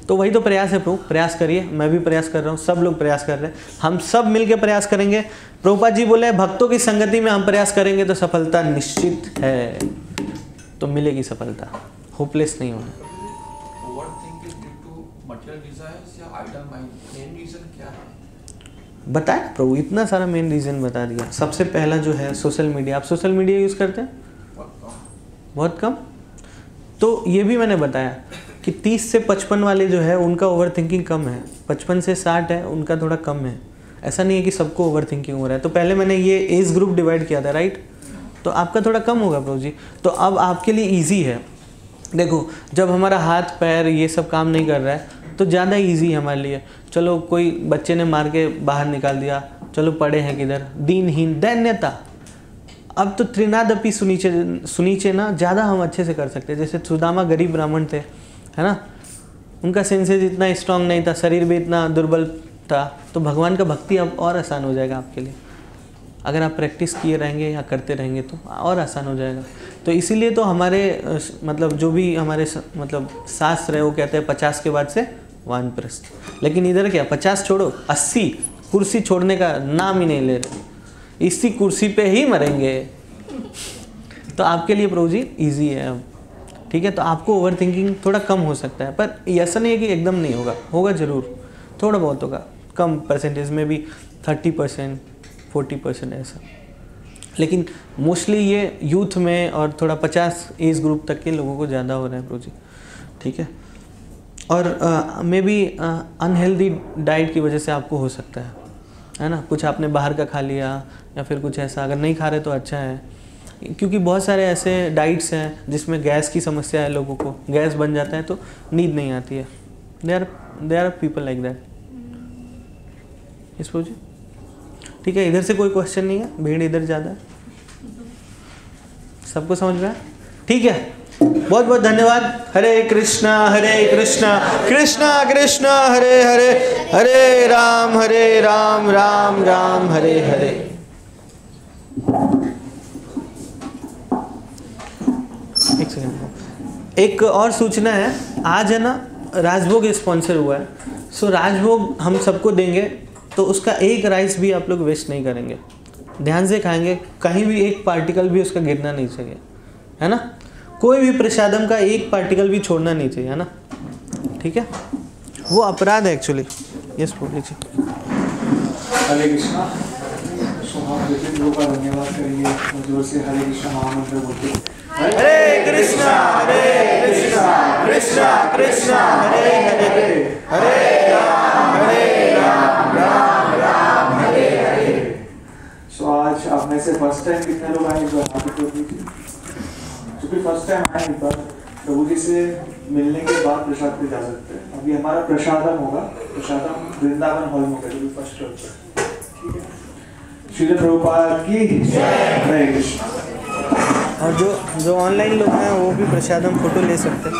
[SPEAKER 1] तो वही तो प्रयास है प्रभु, प्रयास करिए, मैं भी प्रयास कर रहा हूँ, सब लोग प्रयास कर रहे हैं, हम सब मिलके प्रयास करेंगे। प्रभुपाद जी बोले भक्तों की संगति में हम प्रयास करेंगे तो सफलता निश्चित है, तो मिलेगी सफलता, होपलेस नहीं होना। बताया प्रभु, इतना सारा मेन रीज़न बता दिया। सबसे पहला जो है सोशल मीडिया। आप सोशल मीडिया यूज़ करते हैं? बहुत कम। तो ये भी मैंने बताया कि 30 से 55 वाले जो है उनका ओवर थिंकिंग कम है, 55 से 60 है उनका थोड़ा कम है। ऐसा नहीं है कि सबको ओवर थिंकिंग हो रहा है। तो पहले मैंने ये एज ग्रुप डिवाइड किया था, राइट? तो आपका थोड़ा कम होगा प्रभु जी। तो अब आपके लिए ईजी है। देखो, जब हमारा हाथ पैर ये सब काम नहीं कर रहा है तो ज़्यादा ईजी है हमारे लिए। चलो कोई बच्चे ने मार के बाहर निकाल दिया, चलो पड़े हैं किधर, दीनहीन, दैन्यता। अब तो त्रिनादपि सुनीचे ना ज़्यादा हम अच्छे से कर सकते हैं। जैसे सुदामा गरीब ब्राह्मण थे, है ना, उनका सेंसेस इतना स्ट्रांग नहीं था, शरीर भी इतना दुर्बल था, तो भगवान का भक्ति अब और आसान हो जाएगा आपके लिए। अगर आप प्रैक्टिस किए रहेंगे या करते रहेंगे तो और आसान हो जाएगा। तो इसीलिए तो हमारे मतलब जो भी हमारे मतलब शास्त्र है वो कहते हैं 50 के बाद से वानप्रस्थ। लेकिन इधर क्या, 50 छोड़ो, 80 कुर्सी छोड़ने का नाम ही नहीं ले रहे, इसी कुर्सी पे ही मरेंगे। तो आपके लिए प्रभु जी ईजी है अब, ठीक है। तो आपको ओवर थिंकिंग थोड़ा कम हो सकता है, पर ऐसा नहीं है कि एकदम नहीं होगा, होगा ज़रूर, थोड़ा बहुत होगा, कम परसेंटेज में भी 30%, 40% ऐसा। लेकिन मोस्टली ये यूथ में और थोड़ा 50 एज ग्रुप तक के लोगों को ज़्यादा हो रहा है प्रभु जी, ठीक है। और मे बी अनहेल्दी डाइट की वजह से आपको हो सकता है ना, कुछ आपने बाहर का खा लिया या फिर कुछ ऐसा। अगर नहीं खा रहे तो अच्छा है, क्योंकि बहुत सारे ऐसे डाइट्स हैं जिसमें गैस की समस्या है, लोगों को गैस बन जाता है तो नींद नहीं आती है। They are people like that. इस जी ठीक है। इधर से कोई क्वेश्चन नहीं है, भीड़ इधर ज़्यादा है, सबको समझ में आया? ठीक है, बहुत बहुत धन्यवाद। हरे कृष्णा कृष्णा कृष्णा हरे हरे, हरे राम राम राम हरे हरे। एक सेकंड, एक और सूचना है, आज है ना राजभोग स्पॉन्सर हुआ है। सो राजभोग हम सबको देंगे, तो उसका एक राइस भी आप लोग वेस्ट नहीं करेंगे, ध्यान से खाएंगे, कहीं भी एक पार्टिकल भी उसका गिरना नहीं चाहिए, है ना। कोई भी प्रसादम का एक पार्टिकल भी छोड़ना नहीं चाहिए, है ना, ठीक है। वो अपराध है एक्चुअली। यस बोल लीजिए।
[SPEAKER 5] हरे कृष्णा। का धन्यवाद करेंगे जोर से, हरे कृष्णा महामंत्र बोलते।
[SPEAKER 1] हरे कृष्णा कृष्णा कृष्णा हरे हरे, हरे राम राम हरे हरे।
[SPEAKER 5] सो आज आप में से फर्स्ट टाइम कितने लोग आए, जो हाथ उठा दीजिए। क्योंकि फर्स्ट टाइम आए एक बार प्रभु जी से मिलने के बाद प्रसाद पे जा सकते हैं। अभी हमारा प्रसादम होगा, प्रसादम वृंदावन हॉल में होगा, जो भी फर्स्ट फ्लोर पर, ठीक है। श्री प्रभुपाद की जय। हरे कृष्णा।
[SPEAKER 1] और जो ऑनलाइन लोग हैं वो भी प्रसादम फोटो ले सकते हैं।